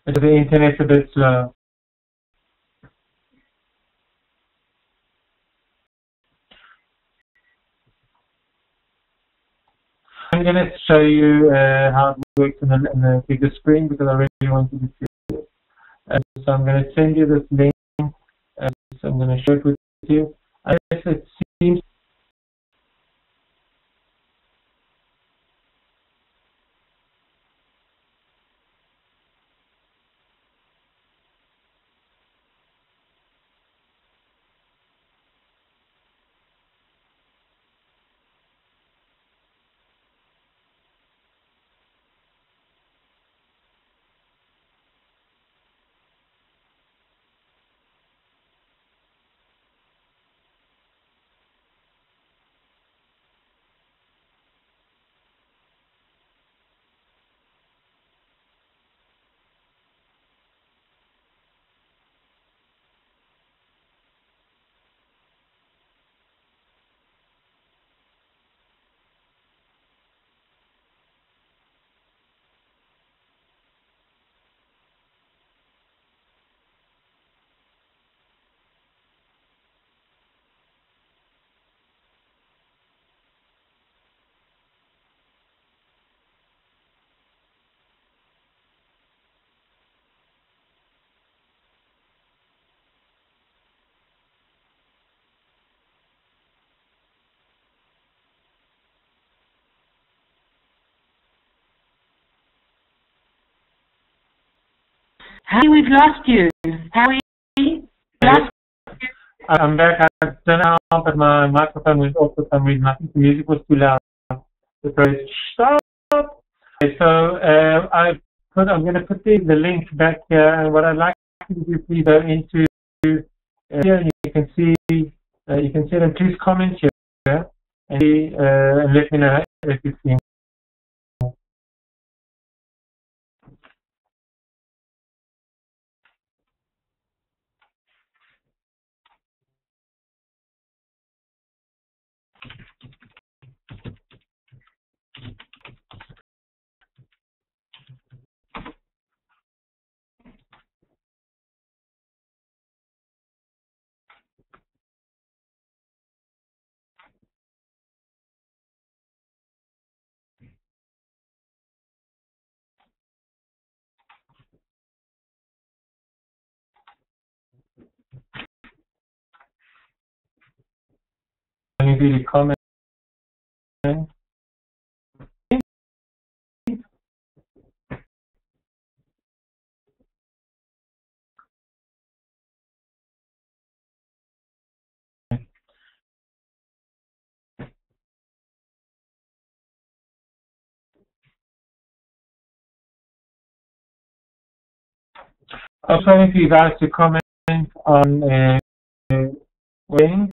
The internet's a bit slow. I'm going to show you how it works in the bigger screen because I really want you to see it. So I'm going to send you this link. So I'm going to share it with you. I guess it seems Harry, we've lost you. Harry, lost you. I'm back. I don't know how, but my microphone was off for some reason. I think the music was too loud. The phrase, stop! Okay, so I'm going to put the link back here, and what I'd like you to do, please go into here, and you can see them. Please comment here, and let me know if you've seen. Can you really comment? I was hoping for you guys to comment on Wayne.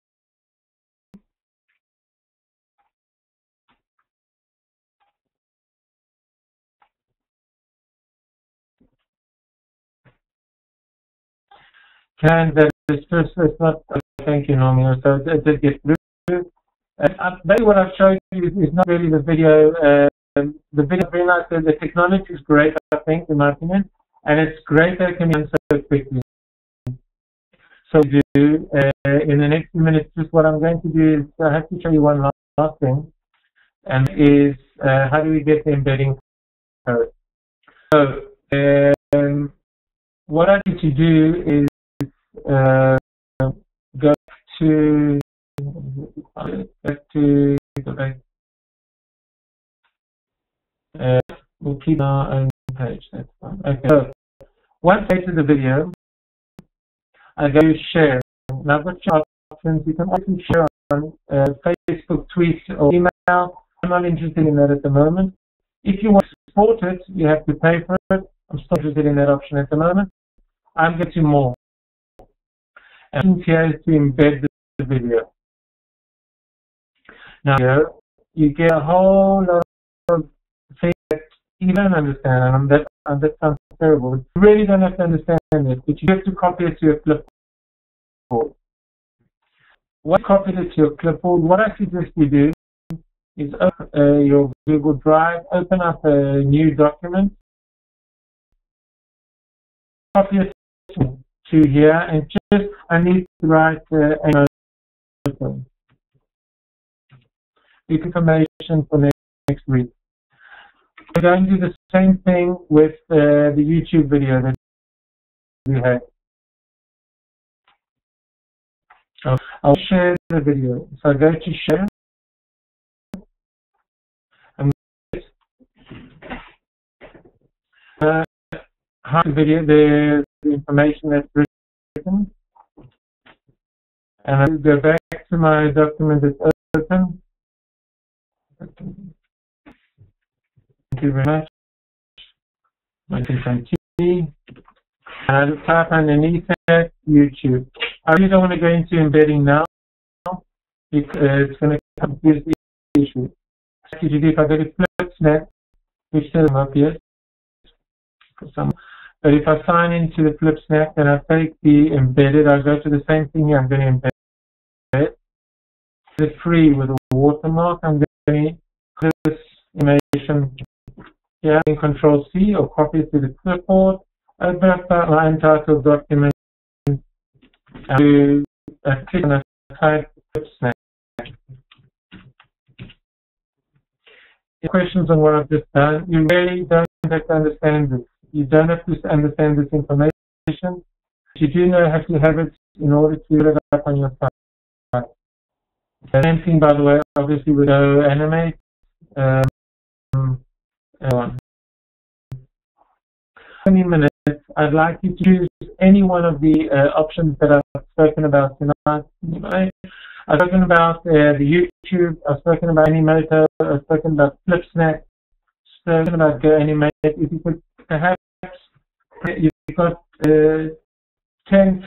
Can that is first, it's not, thank you, Naomi. So it did get through. Maybe what I've showed you is not really the video. The video is very nice. The technology is great, I think, in my opinion. And it's great that it can be done so quickly. So in the next few minutes, just what I'm going to do is I have to show you one last thing, and is how do we get the embedding code. So what I need to do is go to we'll keep our own page. That's fine. Okay. So once I get to the video, I go to share. Now, I've got two options. You can also share on Facebook, tweet, or email. I'm not interested in that at the moment. If you want to support it, you have to pay for it. I'm still interested in that option at the moment. I'm getting more. And here is to embed the video. Now, here you get a whole lot of things that you don't understand, and that sounds terrible. You really don't have to understand it, but you have to copy it to your clipboard. Once you copy it to your clipboard, what I suggest you do is open your Google Drive, open up a new document, copy it to here, and just I need to write a note. Information for next week. We're going to do the same thing with the YouTube video that we had. So I'll share the video. So I go to share. And hide the video, the information that's written. And I go back to my document that's open. Thank you very much. I can continue. And I'll type underneath that YouTube. I really don't want to go into embedding now. It's going to confuse the issue. If I go to FlipSnap, which says up here, but if I sign into the FlipSnap and I take the embedded, I go to the same thing here. I'm going to embed it. It's free with a watermark. I'm going to put this information here in Control C or copy it to the clipboard. Open up my untitled document and do click on a type FlipSnap. Questions on what I've just done. You really don't have to understand this. You don't have to understand this information. You do have to have it in order to put it up on your site. The same thing, by the way, obviously with Animate. 20 minutes, I'd like you to choose any one of the options that I've spoken about tonight. I've spoken about the YouTube, I've spoken about Animoto, I've spoken about FlipSnap, spoken about GoAnimate. If you could perhaps, you've got 10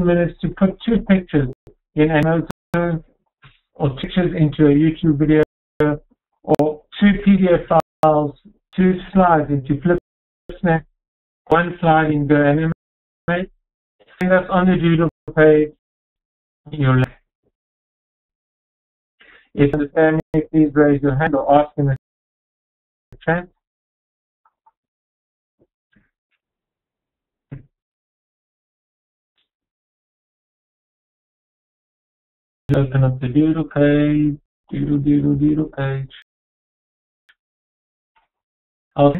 minutes to put 2 pictures in Animoto or pictures into a YouTube video or 2 PDF files, 2 slides into FlipSnap, 1 slide in GoAnimate. And that's on the doodle page. Your left. If you understand me, please raise your hand or ask in the chat. Open up the doodle page. Doodle page. Okay.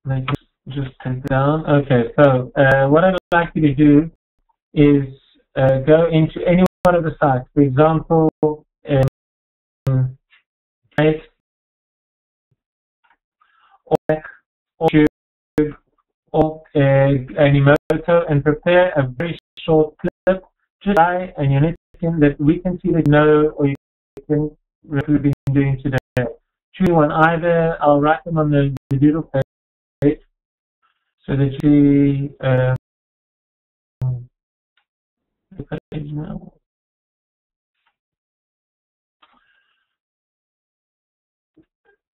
Let's just take down. Okay, so what I'd like you to do is go into any one of the sites. For example, or YouTube or Animoto and prepare a very short clip just by and unique that we can see that you know or you can be doing today. Choose one either. I'll write them on the doodle page so that you the page now.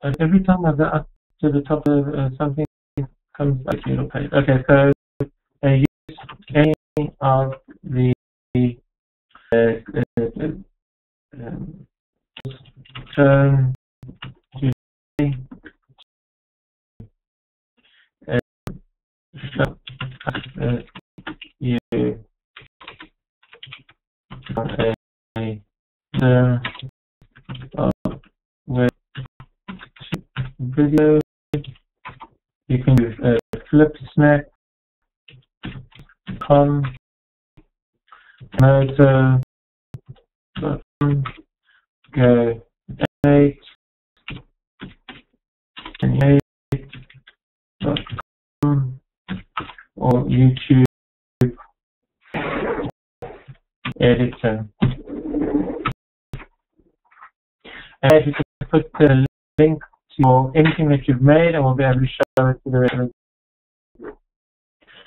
And every time I go up to the top of something comes back to doodle page. Okay, so use any of the turn to show you with video. You can use FlipSnap.com, Moto, GoAnimate, or YouTube editor. And if you can put the link to anything that you've made, and we'll be able to show it to the rest of the group.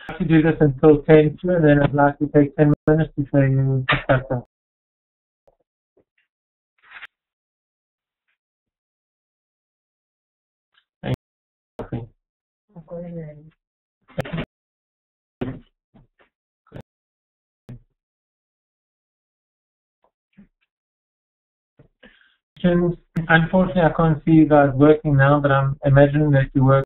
I have to do this until 10 to, and then I'd like to take 10 minutes to show you the stuff. Unfortunately, I can't see you guys working now, but I'm imagining that you're working.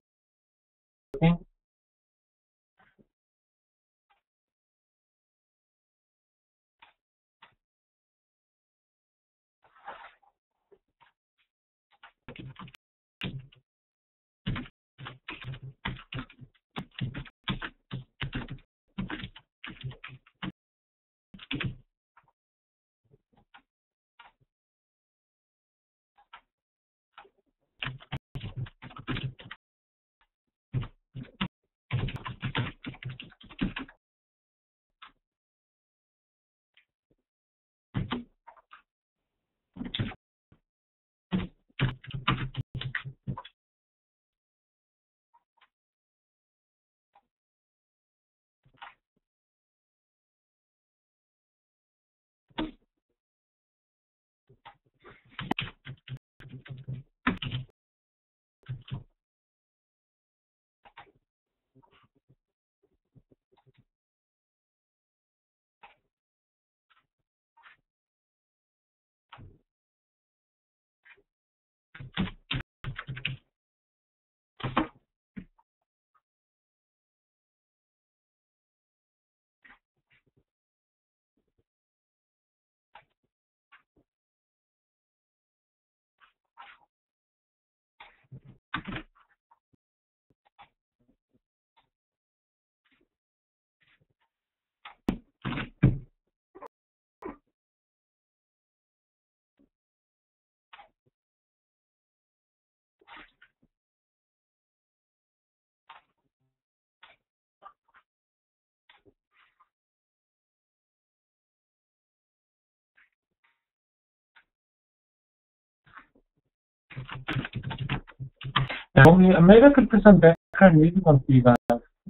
Maybe I could put some background music on for you guys.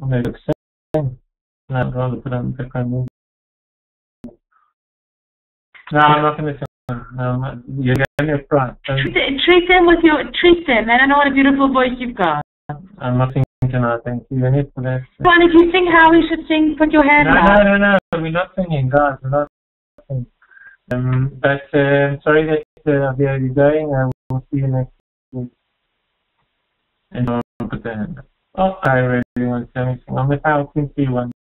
Or maybe sing. No, I'd rather put on background music. No, I'm not going to sing. No, you're going to front. Treat them. I don't know what a beautiful voice you've got. I'm not singing tonight, thank you. I need for that. Well, if you sing how we should sing, put your hand up. No. We're not singing, guys. We're not singing. Sorry that you're going. We'll see you next week. And I'll put the hand up. Oh, I really want to say anything. I'm without see one.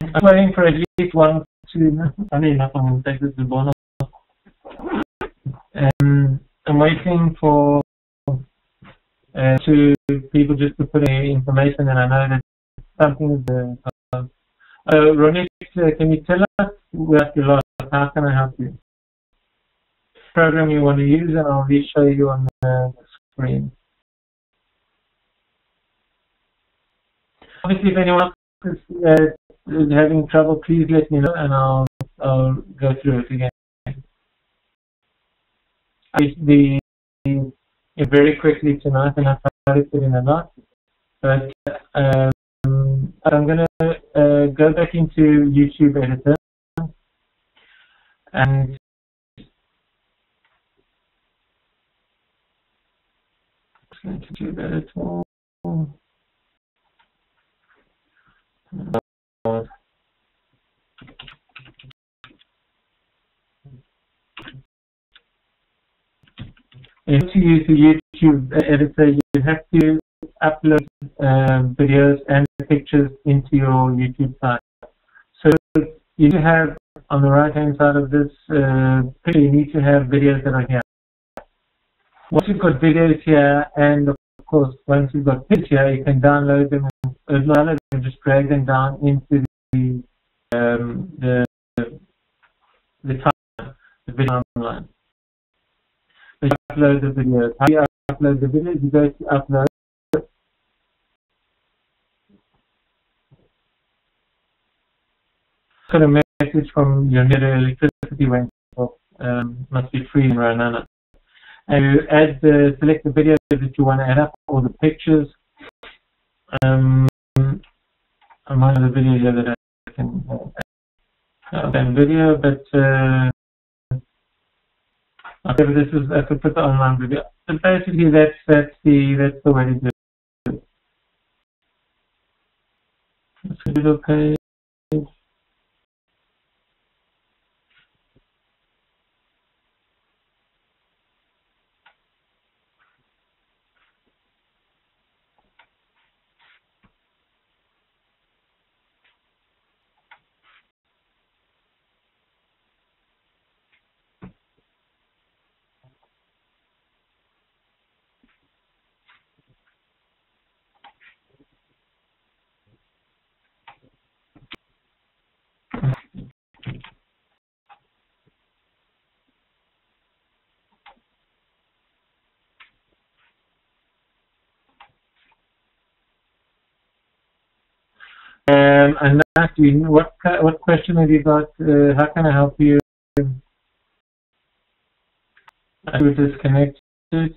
I'm waiting for at least 1 or 2. Funny enough, I'm going to take this to bonus. I'm waiting for 2 people just to put in information, and I know that something is. Ronit, can you tell us what you lost? How can I help you? Program you want to use, and I'll re-show you on the screen. Obviously, if anyone else is having trouble, please let me know, and I'll go through it again. Very quickly tonight, and I've tried it in a lot, but I'm going to go back into YouTube Editor and YouTube Editor. To use the YouTube Editor, you have to upload videos and pictures into your YouTube site. So you have on the right hand side of this picture, you need to have videos that are here. Once you've got videos here, and of course once you've got pictures here, you can download them and just drag them down into the video online. So you upload the videos. How do you upload the videos? You go to upload. Got a message from your net electricity went off. Must be free in Ranana. And you select the videos that you want to add up, or the pictures. I might have a video here that I can add video, but okay, this is I could put the online video. So basically, that's the way to do it. Let's go to the page. And lastly, what question have you got? How can I help you? Are you disconnected?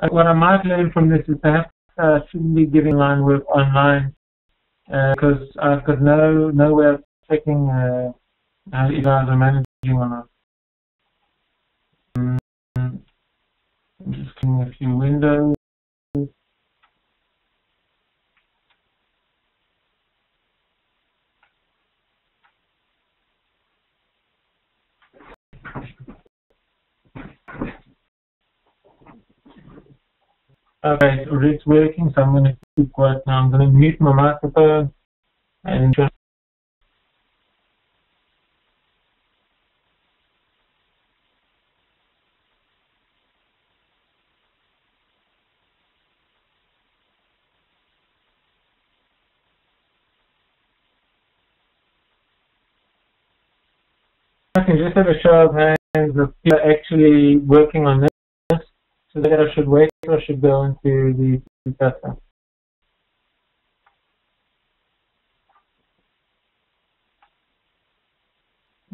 What I might learn from this is perhaps I shouldn't be giving line work online because I've got no way of checking how you guys are managing or not. I'm just clicking a few windows. Okay, it's working, so I'm going to keep quiet now. I'm going to mute my microphone and just I can just have a show of hands of people actually working on this, so that I should wait or should go into the tester.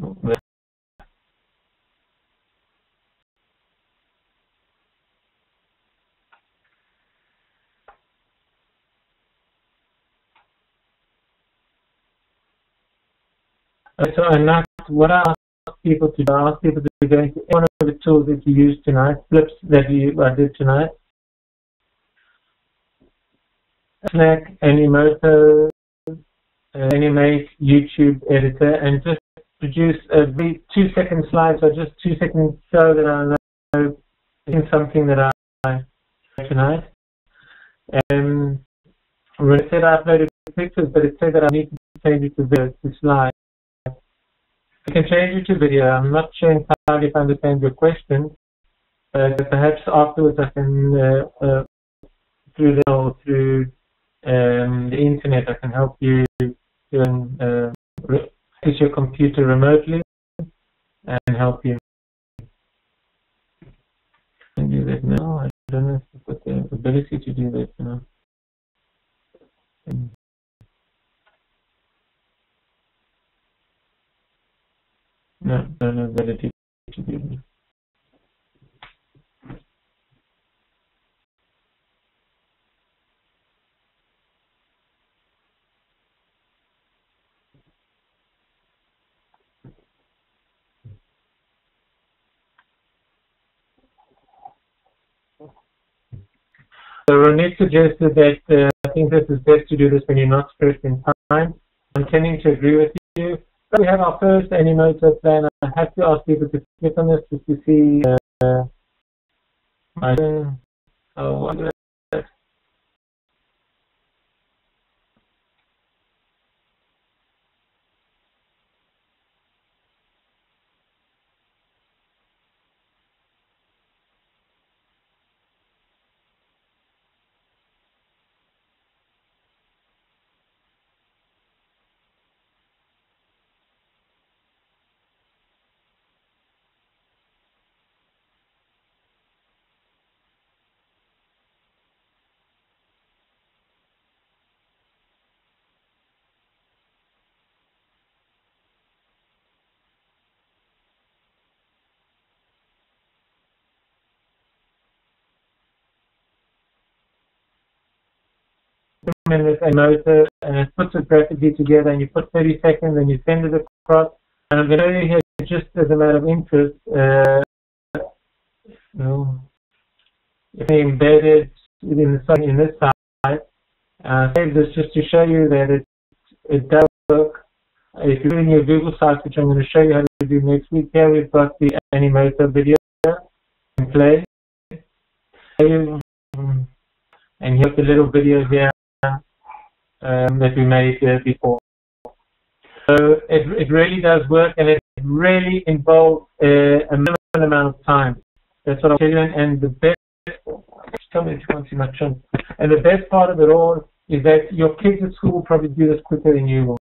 So I'm not, what I ask people to do, I ask people to go into one of the tools that you used tonight, flips that I did tonight. Snack, Animoto, Animate, YouTube editor, and just produce a 2-second slide, so just 2 seconds show that I know in something that I tonight. When it said I uploaded pictures, but it said that I need to change it to the slide. I can change it to video. I'm not sure entirely if I understand your question, but perhaps afterwards I can, through the internet, I can help you use your computer remotely and help you. Can do that now. I don't know if I've got the ability to do that now. No, I don't have the ability to do that. So Ronit suggested that I think this is best to do this when you're not stressed in time. I'm tending to agree with you. So we have our first Animoto plan. I have to ask people to click on this just to see. What 2 minutes Animoto, and it puts it graphically together, and you put 30 seconds and you send it across. And I'm going to show you here, just as a matter of interest, embedded in this site. Save this just to show you that it does work. If you're in your Google site, which I'm going to show you how to do next week, here we've got the Animoto video in play. And here's the little video here that we made before. So it really does work, and it really involves a minimal amount of time. That's what I'm telling you. And the best, tell me if you want to see my chin. And the best part of it all is that your kids at school will probably do this quicker than you will.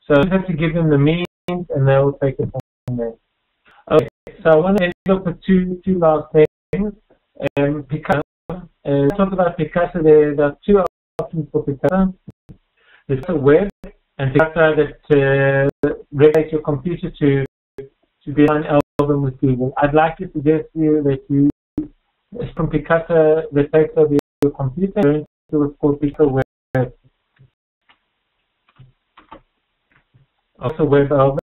So you have to give them the means, and they will take it from there. Okay, so I want to end up with two last things. Picasso. Talk about Picasso. There are two options for Picasso. There's a web and Picasso that regulates your computer to be an album with Google. I'd like to suggest to you that you, from Picasso, that takes over your computer into what's called Picasso Web. Also web albums.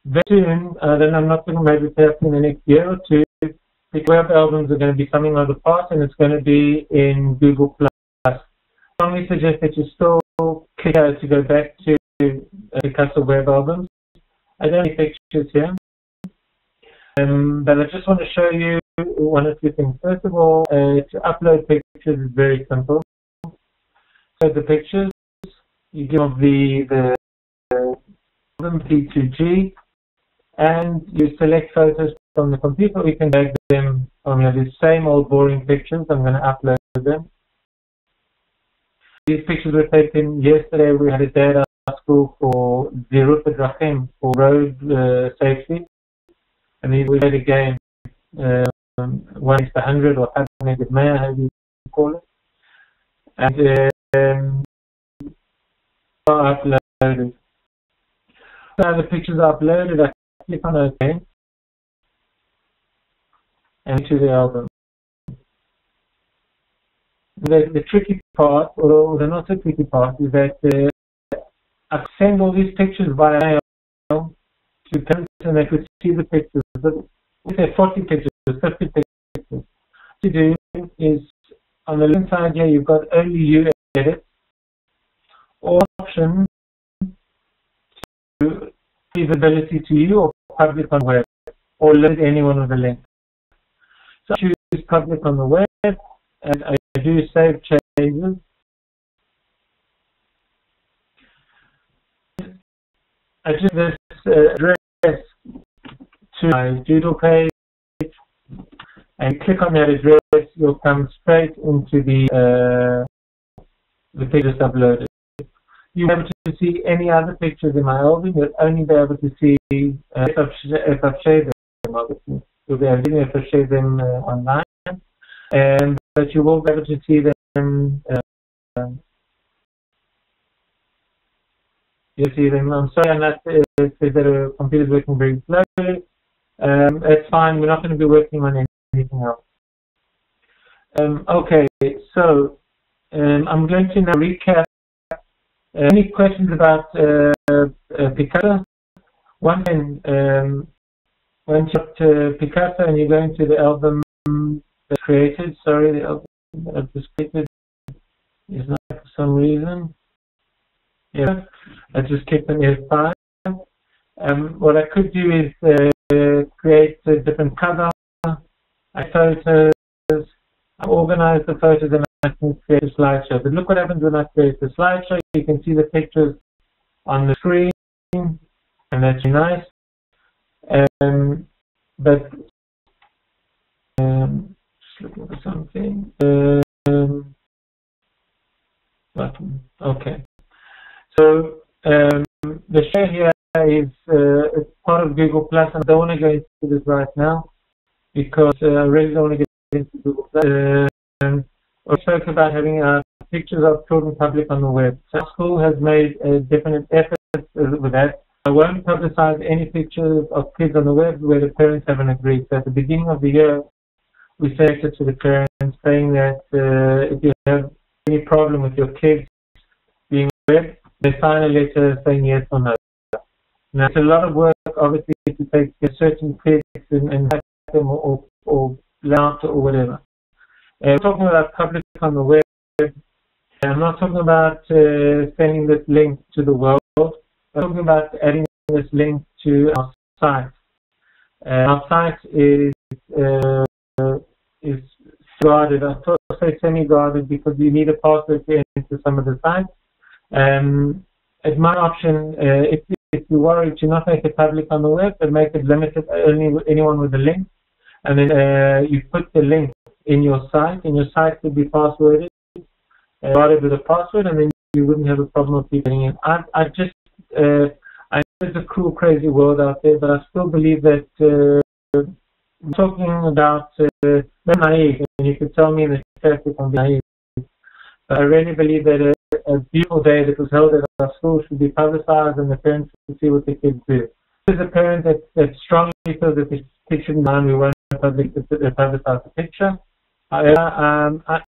Very soon, then I'm not thinking maybe perhaps in the next year or two, the web albums are going to be coming on the path, and it's going to be in Google+. I strongly suggest that you still click to go back to Picasso web albums. I don't have any pictures here, but I just want to show you one or two things. First of all, to upload pictures is very simple. So the pictures, you give the album P2G, and you select photos from the computer. We can drag them from here. These same old boring pictures. I'm going to upload them. These pictures were taken yesterday. We had a day at our school for Zerut Drachim, for road safety. And we played a game, 1:100 or 100 however you call it. And uploaded. So the pictures are uploaded. I click on OK and to the album. The tricky part, or the not so tricky part, is that I send all these pictures via mail to parents and they could see the pictures. We say 40 pictures, 50 pictures. What you do is on the left side here, you've got only you edit, or option to visibility to you or public on web, or let anyone with a link. So I choose public on the web, and I do save changes. I do this address to my Doodle page, and click on that address. You'll come straight into the pictures uploaded. You'll be able to see any other pictures in my album. You'll only be able to see if I've shared them. Obviously, you'll be able to if I share them online, but you will be able to see them. You'll see them. I'm sorry, I'm not says that the computer's working very slowly. It's fine. We're not going to be working on anything else. Okay, so I'm going to now recap. Any questions about Picasa? One thing, once you're to Picasa and you're going to the album that's created, sorry, the album that I've just created is not for some reason. Yeah, I just keep an F5. What I could do is create a different cover. I photos, I organize the photos, and I can create a slideshow. But look what happens when I create the slideshow. You can see the pictures on the screen, and that's nice. But just looking for something. Button. Okay. So the share here is it's part of Google Plus, and I don't want to go into this right now because I really don't want to get into Google Plus. We spoke about having pictures of children public on the web. So our school has made a definite effort with that. I won't publicize any pictures of kids on the web where the parents haven't agreed. So at the beginning of the year, we sent it to the parents saying that if you have any problem with your kids being web, they sign a letter saying yes or no. Now, it's a lot of work, obviously, to take certain kids and have them or loud or whatever. We're talking about public on the web. I'm not talking about sending this link to the world. I'm talking about adding this link to our site. Our site is guarded. I say semi-guarded because you need a password to enter some of the sites. It's my option, if you're worried, to not make it public on the web, but make it limited only with anyone with a link. And then you put the link in your site, and your site could be passworded, guarded with a password, and then you wouldn't have a problem with people getting in. I know it's a cruel, crazy world out there, but I still believe that we're talking about they're naive, and you could tell me in the chat if I'm naive. But I really believe that a beautiful day that was held at our school should be publicized, and the parents should see what the kids do. As a parent that strongly feels that the kid shouldn't mind, we won't publicize the picture. However,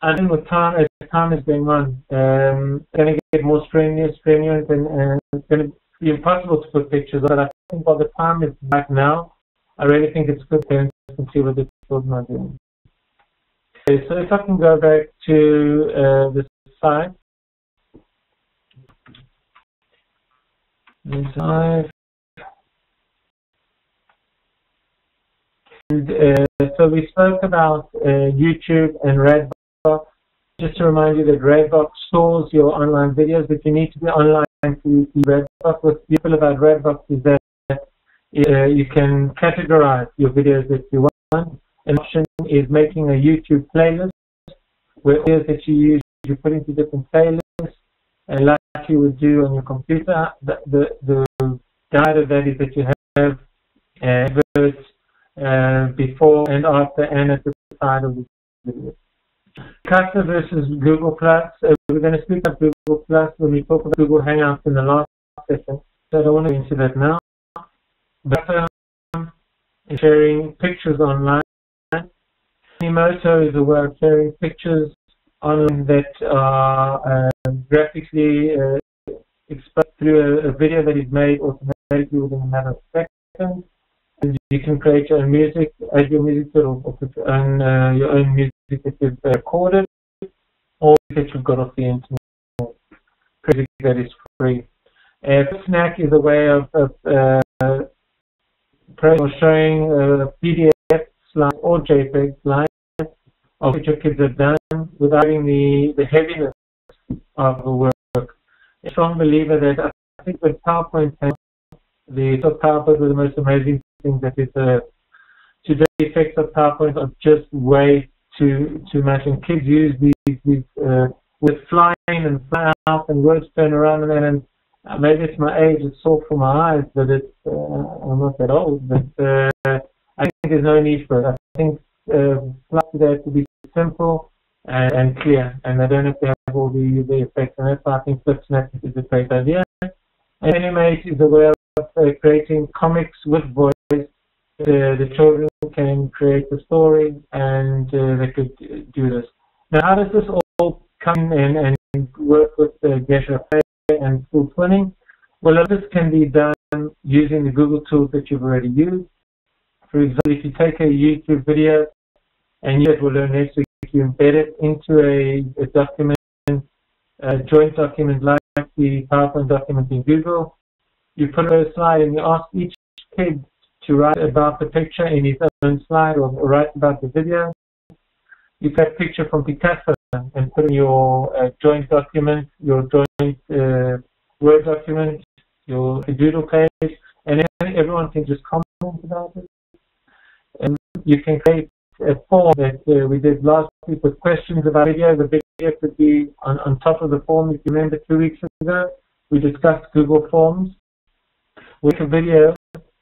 I think with time, as time is going on, it's going to get more strenuous, and it's going to be impossible to put pictures. But I think by the time it's back now, I really think it's good parents can see what the children are doing. Okay, so if I can go back to the site. And, so we spoke about YouTube and Redbox. Just to remind you that Redbox stores your online videos, but you need to be online to see Redbox. What's beautiful about Redbox is that you can categorize your videos if you want. An option is making a YouTube playlist where videos that you use, you put into different playlists, and like you would do on your computer. The guide of that is that you have adverts before and after and at the side of the video. Picasa versus Google Plus. We're going to speak about Google Plus when we talk about Google Hangouts in the last session, so I don't want to go into that now. But sharing pictures online. Animoto is a way of sharing pictures online that are graphically expressed through a video that is made automatically within a matter of seconds. And you can create your own music, add your music to or put your own music that you've recorded, or that you've got off the internet. Music that is free. Snack is a way of showing PDF slides or JPEG slides of what your kids have done without having the heaviness of the work. A strong believer that I think with PowerPoint, the PowerPoint was the most amazing thing that is today. The effects of PowerPoint are just way too much, and kids use these with flying and fly out and words turn around and then. And maybe it's my age, it's sore for my eyes, but it's I'm not that old. But I think there's no need for it. I think slides today have to be simple and clear, and they don't have to have all the effects. And that's why I think FlipSnap is a great idea. And Animate is a way of creating comics with voice. The children can create the story, and they could do this. Now, how does this all come in and work with Gesher and School Twinning? Well, this can be done using the Google tools that you've already used. For example, if you take a YouTube video and you will learn next week, you embed it into a document, a joint document like the PowerPoint document in Google. You put a slide and you ask each kid to write about the picture in his own slide or write about the video. You take a picture from Picasso and put in your joint document, your joint Word document, your Doodle page, and then everyone can just comment about it. And you can create a form that we did last week with questions about video. The video could be on top of the form. If you remember 2 weeks ago, we discussed Google Forms. With a video,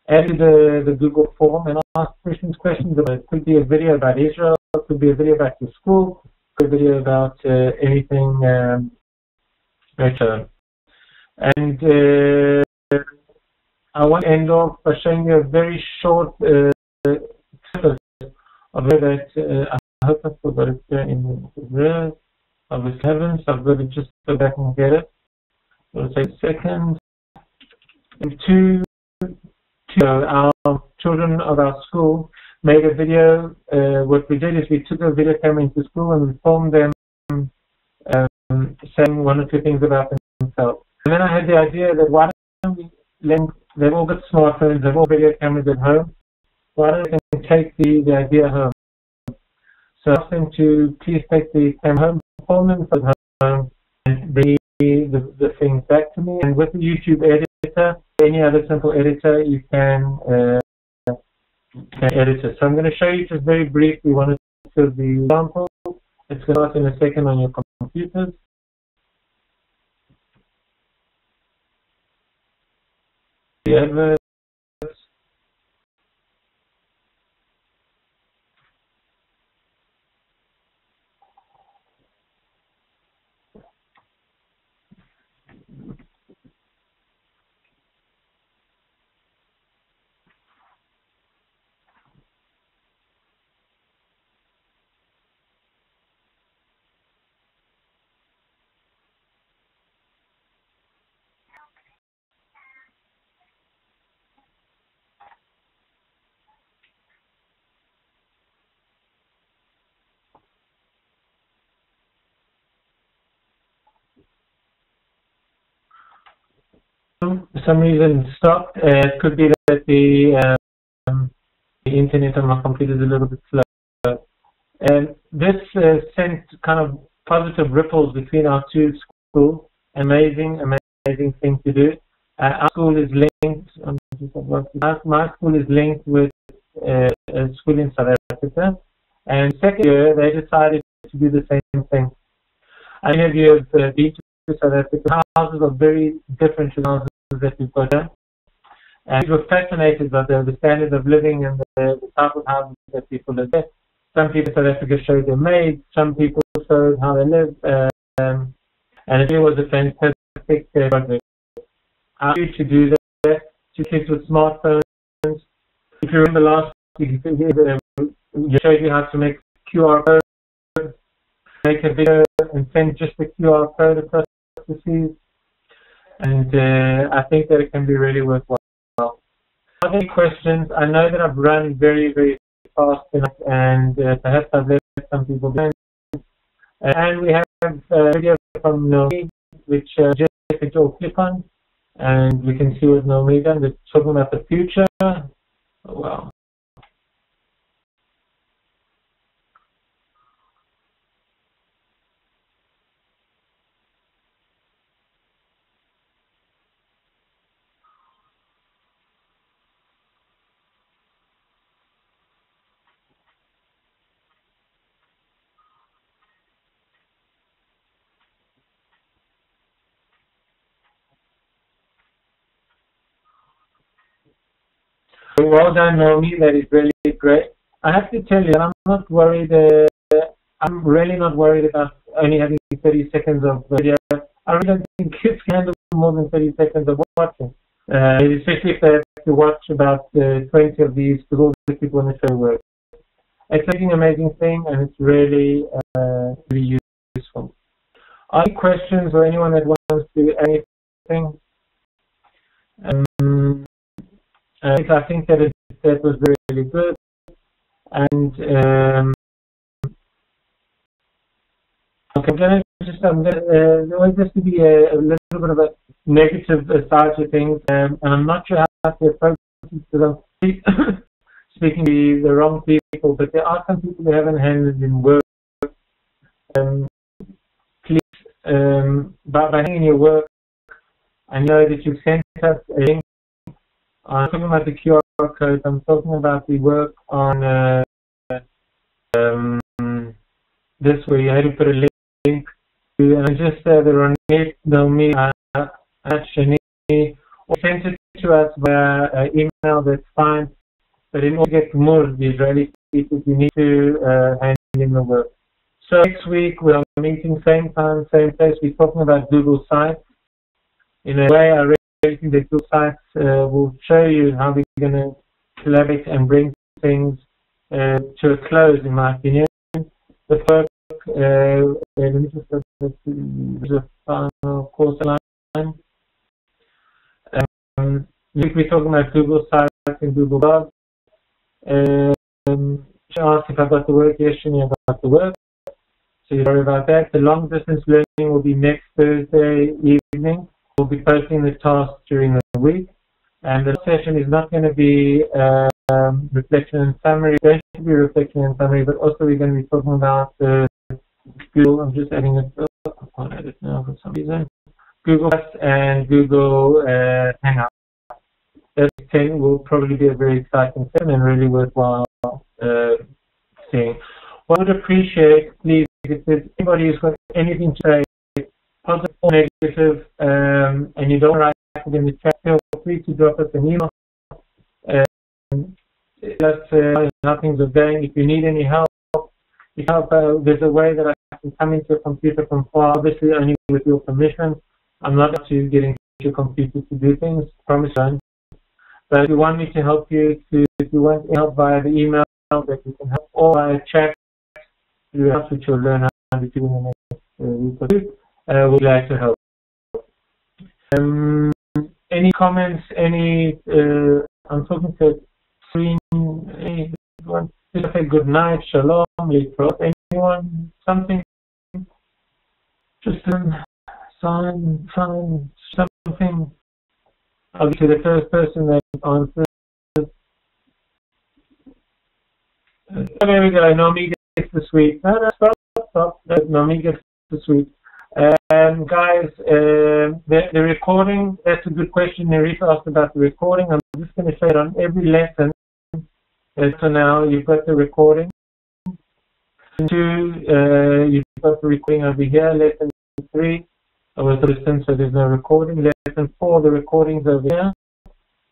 add the Google form and ask questions about it. It could be a video about Israel, it could be a video about your school, it could be a video about anything better. And I want to end off by showing you a very short clip of that. I hope I forgot it there in the red. I was having, so I've got to just go back and get it. It'll take a second. Our children of our school made a video. What we did is we took a video camera into school and we filmed them saying one or two things about themselves. And then I had the idea that why don't we they've all got smartphones, they've all video cameras at home. Why don't they take the idea home? So I asked them to please take the camera home, film them at home, and bring the things back to me. And with the YouTube editor, any other simple editor, you can edit it. So I'm going to show you just very briefly one of the examples. It's going to start in a second on your computers. The adverts. For some reason it stopped. It could be that the internet on my computer is a little bit slow. And this sent kind of positive ripples between our two schools. Amazing thing to do. Our school is linked. My school is linked with a school in South Africa. And second year they decided to do the same thing. I know you have been to South Africa. Houses are very different to houses that we've got there. And we were fascinated by the standard of living and the type of houses that people live there. Some people in South Africa showed their maids, some people showed how they live, and it was a fantastic project. I used to do that to kids with smartphones If you remember last week, you showed you how to make QR code, make a video and send just the QR code across the seas. And I think that it can be really worthwhile. Are there any questions? I know that I've run very, very fast enough, and perhaps I've let some people down. And we have a video from Naomi, which just click on, and we can see what Naomi done. They're talking about the future. Oh, wow. Well done, Naomi. That is really great. I have to tell you, I'm not worried. I'm really not worried about only having 30 seconds of video. I really don't think kids can handle more than 30 seconds of watching. Especially if they have to watch about 20 of these, because all the people in the show work. It's an amazing thing, and it's really, really useful. Are there questions or anyone that wants to do anything? I think that that was really, really good, and okay, there was just to be a little bit of a negative side to things, and I'm not sure how to approach it because I'm speaking to the wrong people, but there are some people who haven't handled in work. Please, by hanging your work, I know that you've sent us a link. I'm talking about the QR code. I'm talking about the work on this where you had to put a link to, and I just said that Ronit, Naomi, Shani, or sent it to us via email. That's fine. But in order to get more of the Israeli speakers, you need to hand in the work. So next week we are meeting same time, same place. We're talking about Google Sites. In a way, I really think that Google Sites will show you how we're going to collaborate and bring things to a close, in my opinion. The work, let me just the final course line. We're talking about Google Sites and Google Docs. She asked if I got the work. Yes, Shani, I got the work. So you worry about that. The long distance learning will be next Thursday evening. We'll be posting the tasks during the week. And the session is not going to be reflection and summary. There should be reflection and summary, but also we're going to be talking about Google. I'm just adding it. I can't add it now for some reason. Google Plus and Google Hangouts. That thing will probably be a very exciting session and really worthwhile seeing. What I would appreciate, please, if there's anybody who's got anything to say, positive or negative, and you don't write it in the chat, feel free to drop us an email. That's how things are going. If you need any help, there's a way that I can come into a computer from far, obviously only with your permission. I'm not up to getting your computer to do things, promise you. But if you want me to help you, if you want help via the email, that you can help, or via chat, which you'll learn how to do in the next week or two. We'd like to help. Any comments? I'm talking to screen. Anyone? Just say good night, shalom, litrot. Anyone? Something? Just sign, something. I'll be to the first person that answers. There we go. Naomi gets the sweet. No, stop. Naomi gets the sweet. Guys, the recording, that's a good question. Nerissa asked about the recording. I'm just going to say it on every lesson. So now you've got the recording. 2, you've got the recording over here. Lesson 3, I was listening, so there's no recording. Lesson 4, the recording's over here.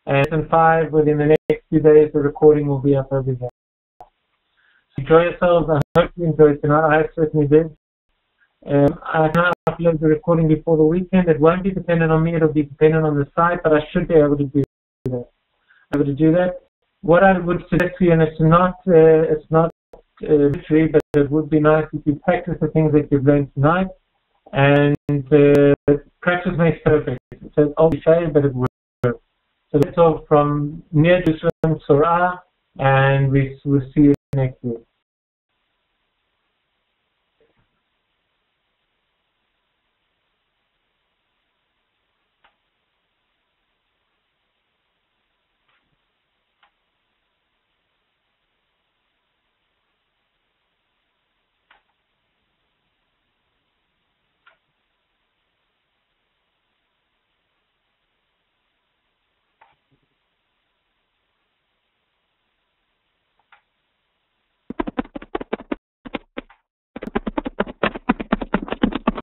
And lesson 5, within the next few days, the recording will be up over here. So enjoy yourselves. I hope you enjoyed tonight. I certainly did. I can upload the recording before the weekend. It won't be dependent on me. It'll be dependent on the site, but I should be able to do that. what I would suggest to you, and it's not literary, but it would be nice if you practice the things that you've learned tonight, and practice makes perfect. It says all cliche, but it works. So let's talk from near Jerusalem, Surah, and we'll see you next week.